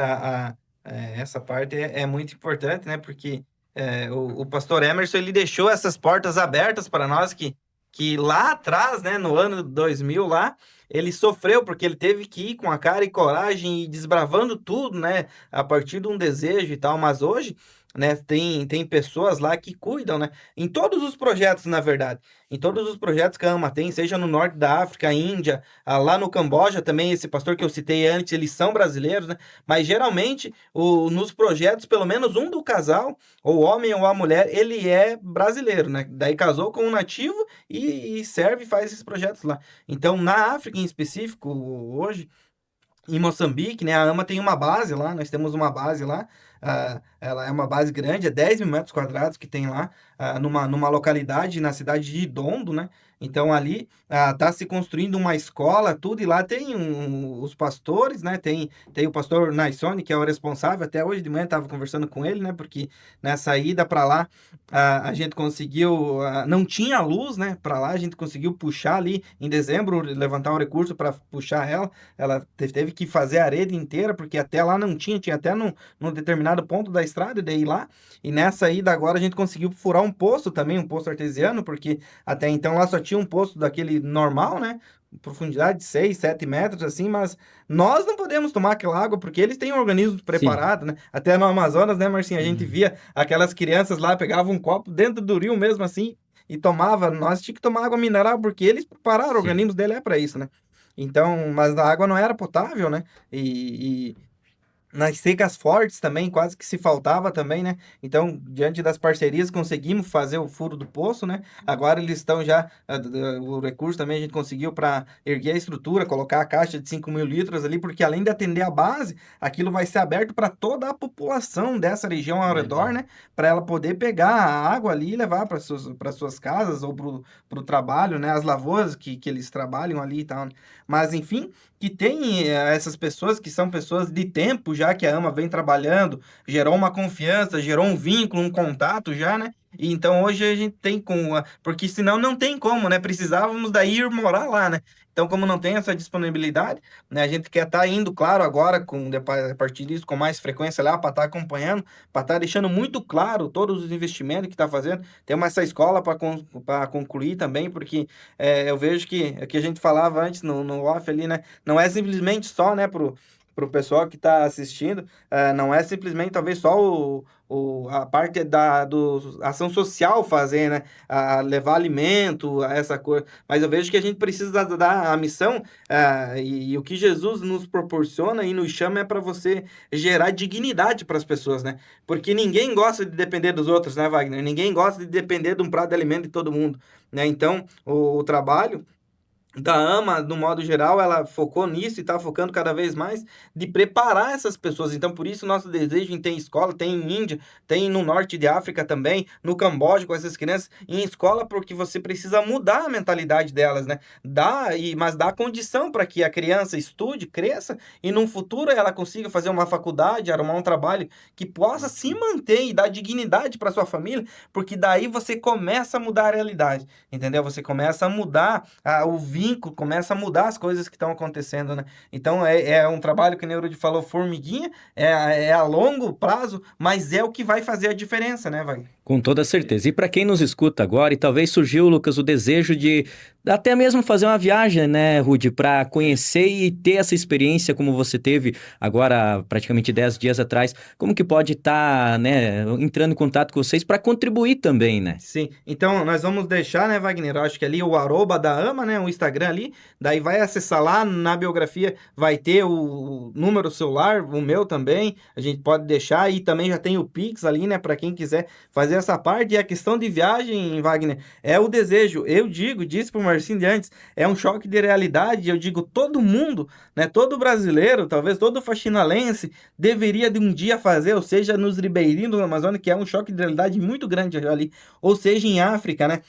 essa parte é muito importante, né? Porque o pastor Emerson, ele deixou essas portas abertas para nós que lá atrás, né, no ano 2000 lá, ele sofreu porque ele teve que ir com a cara e coragem e desbravando tudo, né, a partir de um desejo e tal, mas hoje, né, tem pessoas lá que cuidam, né, em todos os projetos, na verdade, em todos os projetos que a AMA tem, seja no norte da África, Índia, lá no Camboja também, esse pastor que eu citei antes, eles são brasileiros, né, mas geralmente, nos projetos, pelo menos um do casal, ou o homem ou a mulher, ele é brasileiro, né, daí casou com um nativo e serve e faz esses projetos lá. Então, na África em específico, hoje, em Moçambique, né, a AMA tem uma base lá, nós temos uma base lá, ela é uma base grande, é 10 mil metros quadrados que tem lá, numa localidade, na cidade de Idondo, né, então ali está se construindo uma escola, tudo, e lá tem os pastores, né, tem o pastor Naisone, que é o responsável, até hoje de manhã estava conversando com ele, né, porque nessa ida para lá, a gente conseguiu, não tinha luz, né, para lá, a gente conseguiu puxar ali, em dezembro, levantar um recurso para puxar ela teve que fazer a rede inteira, porque até lá não tinha até num determinado ponto da estrada, e daí ir lá, e nessa ida agora a gente conseguiu furar um poço também, um poço artesiano, porque até então lá só tinha um poço daquele normal, né, profundidade de 6, 7 metros, assim, mas nós não podemos tomar aquela água, porque eles têm um organismo preparado, né, até no Amazonas, né, Marcinho, a gente via aquelas crianças lá, pegavam um copo dentro do rio mesmo, assim, e tomava, nós tínhamos que tomar água mineral, porque eles prepararam, o organismo dele é para isso, né. Então, mas a água não era potável, né? E nas secas fortes também, quase que se faltava também, né? Então, diante das parcerias, conseguimos fazer o furo do poço, né? Agora eles estão já, o recurso também a gente conseguiu para erguer a estrutura, colocar a caixa de 5 mil litros ali, porque além de atender a base, aquilo vai ser aberto para toda a população dessa região ao redor, né? Para ela poder pegar a água ali e levar para suas casas ou para o trabalho, né? As lavouras que eles trabalham ali e tal. Mas, enfim, que tem essas pessoas que são pessoas de tempo já que a AMA vem trabalhando, gerou uma confiança, gerou um vínculo, um contato já, né? E então hoje a gente tem porque senão não tem como, né? Precisávamos daí ir morar lá, né? Então, como não tem essa disponibilidade, né? A gente quer estar indo, claro, agora, a partir disso, com mais frequência lá, para estar acompanhando, para estar deixando muito claro todos os investimentos que está fazendo. Temos essa escola para concluir também, porque eu vejo que a gente falava antes no off ali, né? Não é simplesmente só, né, pro pessoal que está assistindo, não é simplesmente talvez só a parte do ação social fazer, né, levar alimento, essa coisa, mas eu vejo que a gente precisa dar a missão, e o que Jesus nos proporciona e nos chama é para você gerar dignidade para as pessoas, né, porque ninguém gosta de depender dos outros, né, Wagner? Ninguém gosta de depender de um prato de alimento de todo mundo, né, então o trabalho da AMA, no modo geral, ela focou nisso e está focando cada vez mais de preparar essas pessoas. Então, por isso, nosso desejo em ter escola, tem em Índia, tem no norte de África também, no Camboja com essas crianças, em escola, porque você precisa mudar a mentalidade delas, né? Mas dá condição para que a criança estude, cresça e no futuro ela consiga fazer uma faculdade, arrumar um trabalho que possa se manter e dar dignidade para sua família, porque daí você começa a mudar a realidade, entendeu? Você começa a mudar o vínculo, começa a mudar as coisas que estão acontecendo, né? Então, é um trabalho que o Neurode falou, formiguinha, é a longo prazo, mas é o que vai fazer a diferença, né, Wagner? Com toda certeza. E para quem nos escuta agora, e talvez surgiu, Lucas, o desejo de até mesmo fazer uma viagem, né, Rudy, para conhecer e ter essa experiência como você teve agora, praticamente 10 dias atrás, como que pode estar, né, entrando em contato com vocês para contribuir também, né? Sim, então nós vamos deixar, né, Wagner? Eu acho que ali o arroba da AMA, né, o Instagram ali, daí vai acessar lá na biografia, vai ter o número celular, o meu também, a gente pode deixar, e também já tem o Pix ali, né, para quem quiser fazer essa parte. E a questão de viagem, Wagner, é o desejo. Eu digo, disse pro Marcinho de antes, é um choque de realidade. Eu digo, todo mundo, né, todo brasileiro, talvez todo faxinalense, deveria de um dia fazer, ou seja, nos ribeirinhos do Amazonas, que é um choque de realidade muito grande ali, ou seja, em África, né?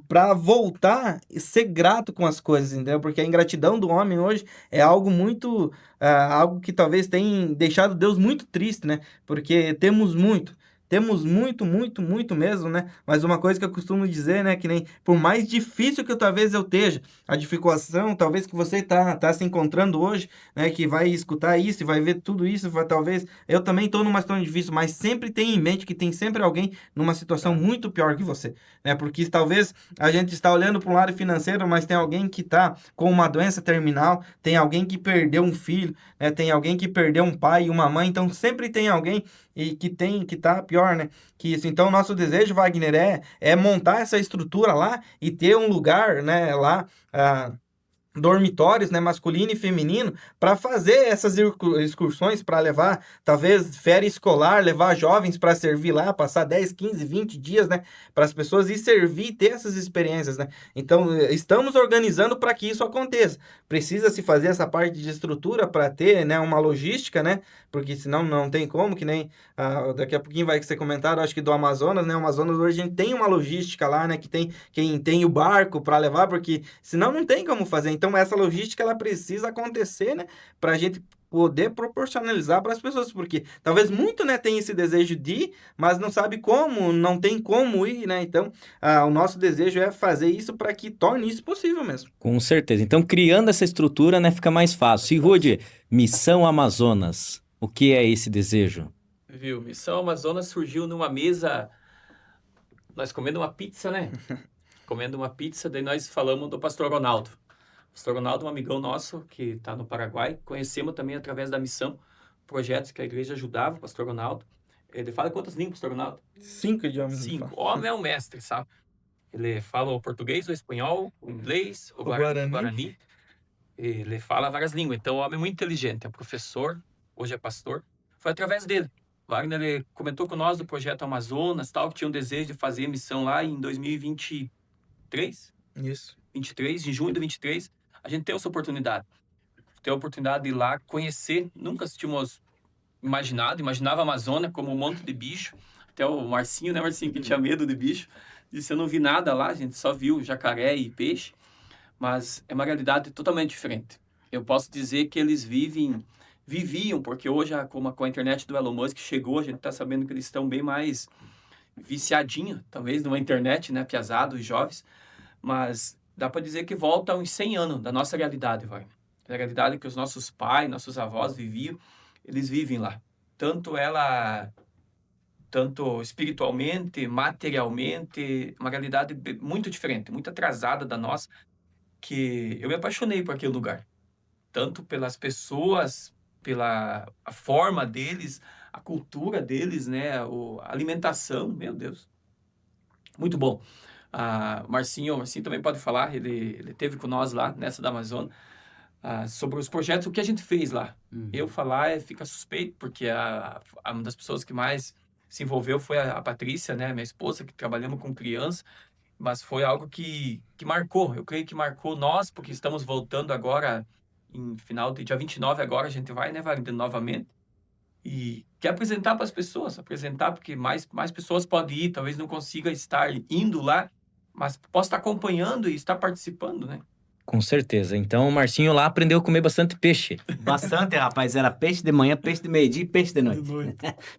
Para voltar e ser grato com as coisas, entendeu? Porque a ingratidão do homem hoje é algo muito, algo que talvez tenha deixado Deus muito triste, né? Porque temos muito mesmo, né? Mas uma coisa que eu costumo dizer, né? Que nem, por mais difícil que talvez eu esteja, a dificultação, talvez que você tá se encontrando hoje, né? Que vai escutar isso e vai ver tudo isso, talvez eu também estou numa situação difícil, mas sempre tenha em mente que tem sempre alguém numa situação muito pior que você, né? Porque talvez a gente está olhando para um lado financeiro, mas tem alguém que está com uma doença terminal, tem alguém que perdeu um filho, né? Tem alguém que perdeu um pai e uma mãe, então sempre tem alguém e que tá pior, né? Que isso. Então, nosso desejo, Wagner, é montar essa estrutura lá e ter um lugar, né, lá, dormitórios, né, masculino e feminino, para fazer essas excursões, para levar, talvez, férias escolar, levar jovens para servir lá, passar 10, 15, 20 dias, né, para as pessoas ir servir e ter essas experiências, né. Então, estamos organizando para que isso aconteça. Precisa se fazer essa parte de estrutura para ter, né, uma logística, né, porque senão não tem como, que nem daqui a pouquinho vai ser comentado, acho que do Amazonas, né, o Amazonas hoje a gente tem uma logística lá, né, que tem quem tem o barco para levar, porque senão não tem como fazer. Então, essa logística, ela precisa acontecer, né? Para a gente poder proporcionalizar para as pessoas, porque talvez muito, né, tem esse desejo de ir, mas não sabe como, não tem como ir, né? Então, o nosso desejo é fazer isso para que torne isso possível mesmo. Com certeza. Então, criando essa estrutura, né, fica mais fácil. E, Rudy, Missão Amazonas, o que é esse desejo? Viu? Missão Amazonas surgiu numa mesa, nós comendo uma pizza, né? Comendo uma pizza, daí nós falamos do pastor Ronaldo. O pastor Ronaldo é um amigão nosso que está no Paraguai. Conhecemos também através da missão, projetos que a igreja ajudava o pastor Ronaldo. Ele fala quantas línguas, pastor Ronaldo? 5 idiomas. 5. O homem é um mestre, sabe? Ele fala o português, o espanhol, o inglês, o guarani. Ele fala várias línguas. Então, o homem é muito inteligente. É professor, hoje é pastor. Foi através dele. Wagner, ele comentou com nós do projeto Amazonas, tal, que tinha um desejo de fazer missão lá em 2023. Isso. 23, em junho de 23. A gente tem essa oportunidade. Ter a oportunidade de ir lá conhecer. Nunca tínhamos imaginava a Amazônia como um monte de bicho. Até o Marcinho, né, Marcinho, que tinha medo de bicho, disse: eu não vi nada lá, a gente só viu jacaré e peixe. Mas é uma realidade totalmente diferente. Eu posso dizer que eles viviam, porque hoje, com a internet do Elon Musk chegou, a gente está sabendo que eles estão bem mais viciadinhos, talvez, numa internet, né, piazado, os jovens. Mas dá para dizer que volta a uns 100 anos da nossa realidade, vai. A realidade que os nossos pais, nossos avós viviam, eles vivem lá. Tanto espiritualmente, materialmente, uma realidade muito diferente, muito atrasada da nossa, que eu me apaixonei por aquele lugar. Tanto pelas pessoas, pela a forma deles, a cultura deles, né, a alimentação, meu Deus. Muito bom. O Marcinho também pode falar, ele teve com nós lá, nessa da Amazônia, sobre os projetos, o que a gente fez lá. Eu falar fica suspeito, porque uma das pessoas que mais se envolveu foi a Patrícia, né, minha esposa, que trabalhamos com criança, mas foi algo que marcou. Eu creio que marcou nós, porque estamos voltando agora, em final de dia 29 agora, a gente vai, né, Wagner, novamente. E quer apresentar para as pessoas, porque mais pessoas podem ir, talvez não consiga estar indo lá, mas posso estar acompanhando e estar participando, né? Com certeza. Então o Marcinho lá aprendeu a comer bastante peixe. Bastante, rapaz. Era peixe de manhã, peixe de meio-dia e peixe de noite.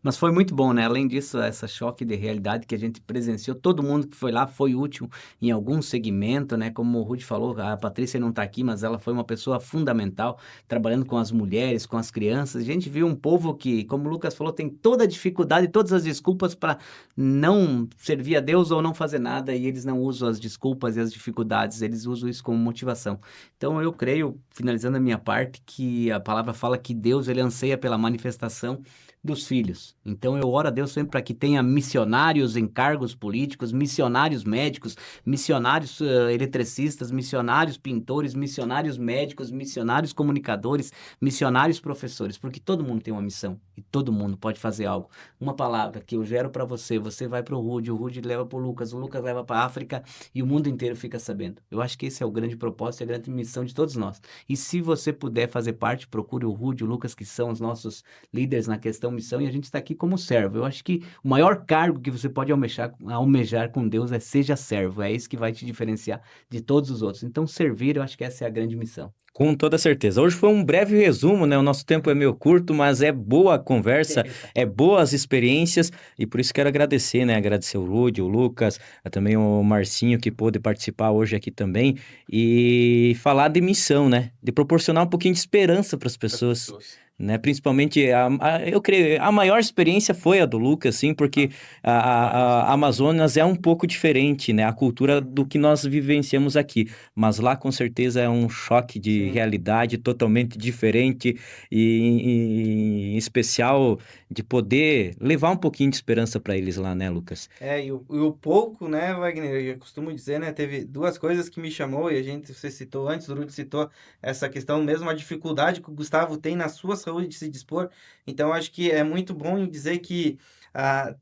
Mas foi muito bom, né? Além disso, essa choque de realidade que a gente presenciou, todo mundo que foi lá foi útil em algum segmento, né? Como o Rudy falou, a Patrícia não tá aqui, mas ela foi uma pessoa fundamental, trabalhando com as mulheres, com as crianças. A gente viu um povo que, como o Lucas falou, tem toda a dificuldade, todas as desculpas para não servir a Deus ou não fazer nada, e eles não usam as desculpas e as dificuldades, eles usam isso como motivação. Então eu creio, finalizando a minha parte, que a palavra fala que Deus ele anseia pela manifestação dos filhos. Então eu oro a Deus sempre para que tenha missionários em cargos políticos, missionários médicos, missionários eletricistas, missionários pintores, missionários médicos, missionários comunicadores, missionários professores, porque todo mundo tem uma missão e todo mundo pode fazer algo. Uma palavra que eu gero para você, você vai para o Rudy leva para o Lucas leva para a África e o mundo inteiro fica sabendo. Eu acho que esse é o grande propósito e a grande missão de todos nós. E se você puder fazer parte, procure o Rudy e o Lucas, que são os nossos líderes na questão missão, e a gente está aqui como servo. Eu acho que o maior cargo que você pode almejar com Deus é seja servo. É isso que vai te diferenciar de todos os outros. Então, servir, eu acho que essa é a grande missão. Com toda certeza. Hoje foi um breve resumo, né? O nosso tempo é meio curto, mas é boa a conversa, é boas experiências, e por isso quero agradecer, né? Agradecer o Rudy, o Lucas, também o Marcinho, que pôde participar hoje aqui também, e falar de missão, né? De proporcionar um pouquinho de esperança para as pessoas. Né? Principalmente, eu creio, a maior experiência foi a do Lucas, sim, porque a Amazonas é um pouco diferente, né? A cultura do que nós vivenciamos aqui, mas lá com certeza é um choque de realidade totalmente diferente e em especial de poder levar um pouquinho de esperança para eles lá, né, Lucas? E o pouco, né, Wagner, eu costumo dizer, né, teve duas coisas que me chamou, e você citou antes, o Rudy citou essa questão mesmo, a dificuldade que o Gustavo tem na sua saúde de se dispor. Então, acho que é muito bom em dizer que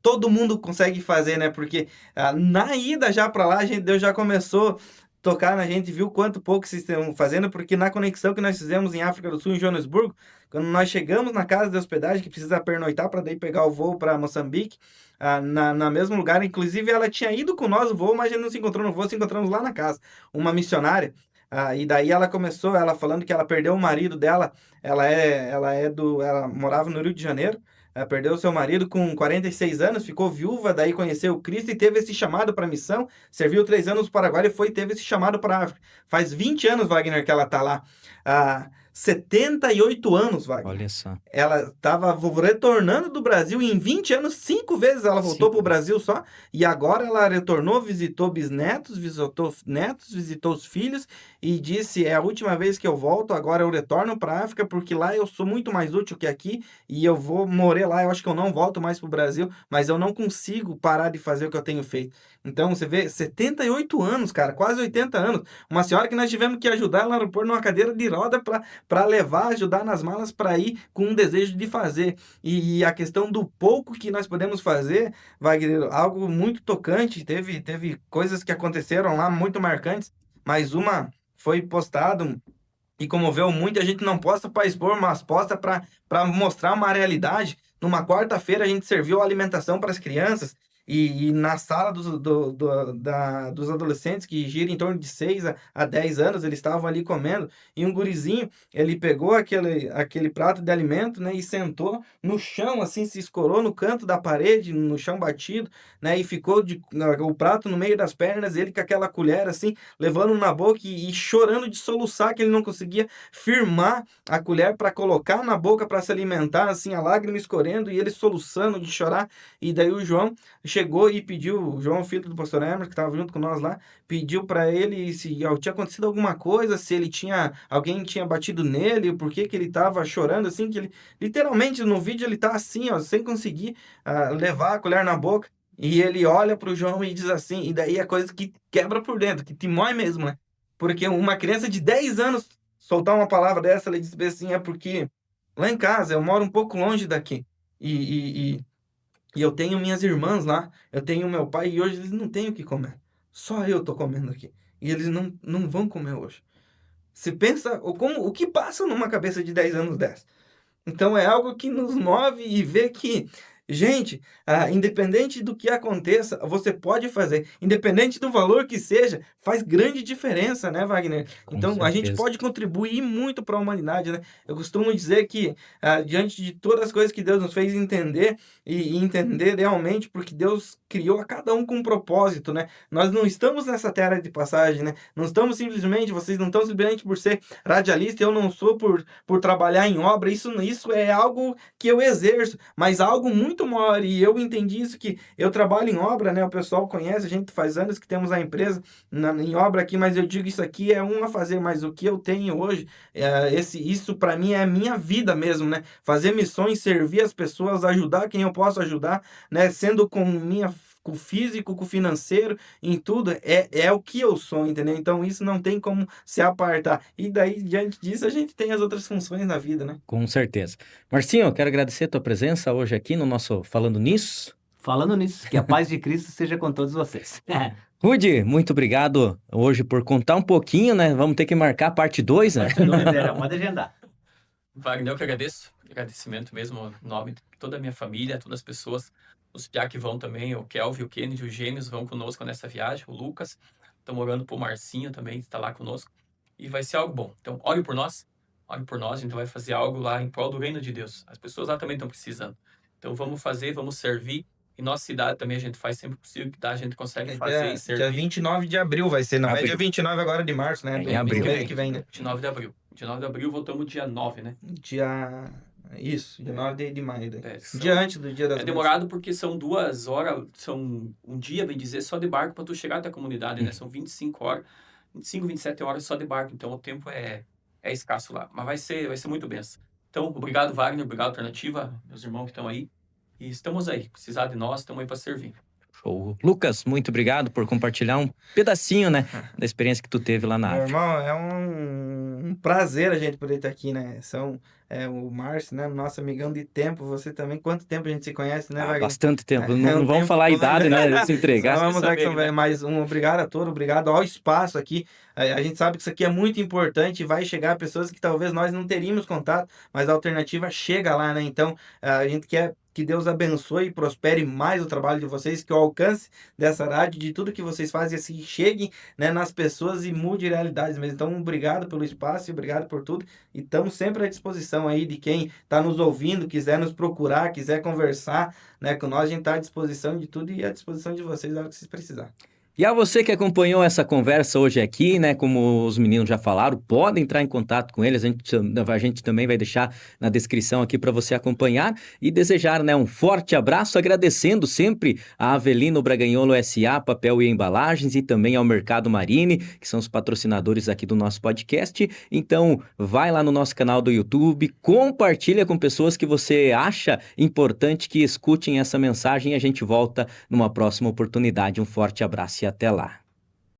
todo mundo consegue fazer, né, porque na ida já para lá, Deus já começou tocar na gente, viu quanto pouco vocês estão fazendo, porque na conexão que nós fizemos em África do Sul, em Joanesburgo, quando nós chegamos na casa de hospedagem, que precisa pernoitar para daí pegar o voo para Moçambique, na mesmo lugar, inclusive ela tinha ido com nós o voo, mas a gente não se encontrou no voo, se encontramos lá na casa, uma missionária, e daí ela começou, ela falando que ela perdeu o marido dela, ela morava no Rio de Janeiro, perdeu seu marido com 46 anos, ficou viúva, daí conheceu Cristo e teve esse chamado para a missão, serviu 3 anos no Paraguai e teve esse chamado para a África. Faz 20 anos, Wagner, que ela está lá. 78 anos, Wagner. Olha só. Ela estava retornando do Brasil e em 20 anos, 5 vezes ela voltou para o Brasil só. E agora ela retornou, visitou bisnetos, visitou netos, visitou os filhos e disse, é a última vez que eu volto, agora eu retorno para a África porque lá eu sou muito mais útil que aqui e eu vou morrer lá. Eu acho que eu não volto mais para o Brasil, mas eu não consigo parar de fazer o que eu tenho feito. Então, você vê, 78 anos, cara, quase 80 anos. Uma senhora que nós tivemos que ajudar lá no aeroporto numa cadeira de roda para levar, ajudar nas malas para ir com um desejo de fazer. E a questão do pouco que nós podemos fazer, Wagner, algo muito tocante. Teve coisas que aconteceram lá muito marcantes, mas uma foi postado e comoveu muito. A gente não posta para expor, mas posta para mostrar uma realidade. Numa quarta-feira a gente serviu alimentação para as crianças. E na sala dos adolescentes, que gira em torno de 6 a 10 anos, eles estavam ali comendo, e um gurizinho, ele pegou aquele prato de alimento, né, e sentou no chão, assim, se escorou no canto da parede, no chão batido, né, e ficou o prato no meio das pernas, ele com aquela colher, assim, levando na boca e chorando de soluçar, que ele não conseguia firmar a colher para colocar na boca para se alimentar, assim, a lágrima escorrendo, e ele soluçando de chorar. E daí o João chegou e pediu, o João, filho do pastor Emerson, que estava junto com nós lá, pediu para ele se tinha acontecido alguma coisa, se alguém tinha batido nele, por que ele estava chorando, assim, que ele, literalmente, no vídeo ele tá assim, ó, sem conseguir levar a colher na boca, e ele olha pro João e diz assim, e daí é coisa que quebra por dentro, que te mói mesmo, né? Porque uma criança de 10 anos soltar uma palavra dessa, ele diz assim, é porque lá em casa, eu moro um pouco longe daqui, e eu tenho minhas irmãs lá, eu tenho meu pai, e hoje eles não têm o que comer. Só eu tô comendo aqui. E eles não vão comer hoje. Você pensa o que passa numa cabeça de 10 anos dessa? Então é algo que nos move e vê que gente, independente do que aconteça, você pode fazer. Independente do valor que seja, faz grande diferença, né, Wagner? Com Então, a gente certeza. pode contribuir muito para a humanidade, né? Eu costumo dizer que, diante de todas as coisas que Deus nos fez entender, e entender realmente, porque Deus criou a cada um com um propósito, né? Nós não estamos nessa terra de passagem, né? Não estamos simplesmente, vocês não estão simplesmente por ser radialista, eu não sou por trabalhar em obra, isso é algo que eu exerço, mas algo muito maior, e eu entendi isso, que eu trabalho em obra, né? O pessoal conhece, a gente faz anos que temos a empresa em obra aqui, mas eu digo, isso aqui é um a fazer, mas o que eu tenho hoje, isso para mim é a minha vida mesmo, né? Fazer missões, servir as pessoas, ajudar quem eu posso ajudar, né? Sendo com o físico, com o financeiro, em tudo, é o que eu sou, entendeu? Então isso não tem como se apartar. E daí, diante disso, a gente tem as outras funções na vida, né? Com certeza. Marcinho, eu quero agradecer a tua presença hoje aqui no nosso Falando Nisso. Falando nisso, que a paz de Cristo seja com todos vocês. Rudy, muito obrigado hoje por contar um pouquinho, né? Vamos ter que marcar a parte 2, né? Pode agendar. Wagner, eu que agradeço. Agradecimento mesmo, em nome de toda a minha família, todas as pessoas, os piá que vão também, o Kelvin, o Kennedy, os gêmeos vão conosco nessa viagem, o Lucas, estamos orando pro Marcinho também, está lá conosco, e vai ser algo bom. Então, ore por nós, a gente vai fazer algo lá em prol do reino de Deus. As pessoas lá também estão precisando. Então, vamos fazer, vamos servir. Em nossa cidade também a gente faz sempre possível que dá, a gente consegue fazer e servir. Dia 29 de abril vai ser, não é Abril. dia 29 agora de março, né? Em abril. Mês que vem, né? 29 de abril. 29 de abril, voltamos dia 9, né? Dia 9 de maio. Daí. É, Dia antes do dia das É demorado porque são 2 horas, são um dia, bem dizer, só de barco para tu chegar até a comunidade, né? São 25 horas, 25, 27 horas só de barco, então o tempo é escasso lá. Mas vai ser muito benção. Então, obrigado, Wagner, obrigado, Alternativa, meus irmãos que estão aí. E estamos aí, precisar de nós, estamos aí para servir. Show. Lucas, muito obrigado por compartilhar um pedacinho, né, da experiência que tu teve lá na Meu África. irmão, é um prazer a gente poder estar aqui, né? O Márcio, né? Nosso amigão de tempo, você também. Quanto tempo a gente se conhece, né, Wagner? Bastante tempo. É Não um vamos tempo falar a todo, idade, né? né? Se entregar. Só vamos dar que saber, né? mais um obrigado a todos, obrigado ao espaço aqui. A gente sabe que isso aqui é muito importante, vai chegar a pessoas que talvez nós não teríamos contato, mas a alternativa chega lá, né? Então, a gente quer que Deus abençoe e prospere mais o trabalho de vocês, que o alcance dessa rádio, de tudo que vocês fazem, assim, chegue, né, nas pessoas e mude realidades mesmo. Então, obrigado pelo espaço e obrigado por tudo. E estamos sempre à disposição aí de quem está nos ouvindo, quiser nos procurar, quiser conversar, né, com nós, a gente está à disposição de tudo e à disposição de vocês na hora que vocês precisarem. E a você que acompanhou essa conversa hoje aqui, né, como os meninos já falaram, pode entrar em contato com eles, a gente também vai deixar na descrição aqui para você acompanhar e desejar, né, um forte abraço, agradecendo sempre a Avelino Braganholo S.A., Papel e Embalagens, e também ao Mercado Marine, que são os patrocinadores aqui do nosso podcast. Então, vai lá no nosso canal do YouTube, compartilha com pessoas que você acha importante que escutem essa mensagem e a gente volta numa próxima oportunidade. Um forte abraço e até lá.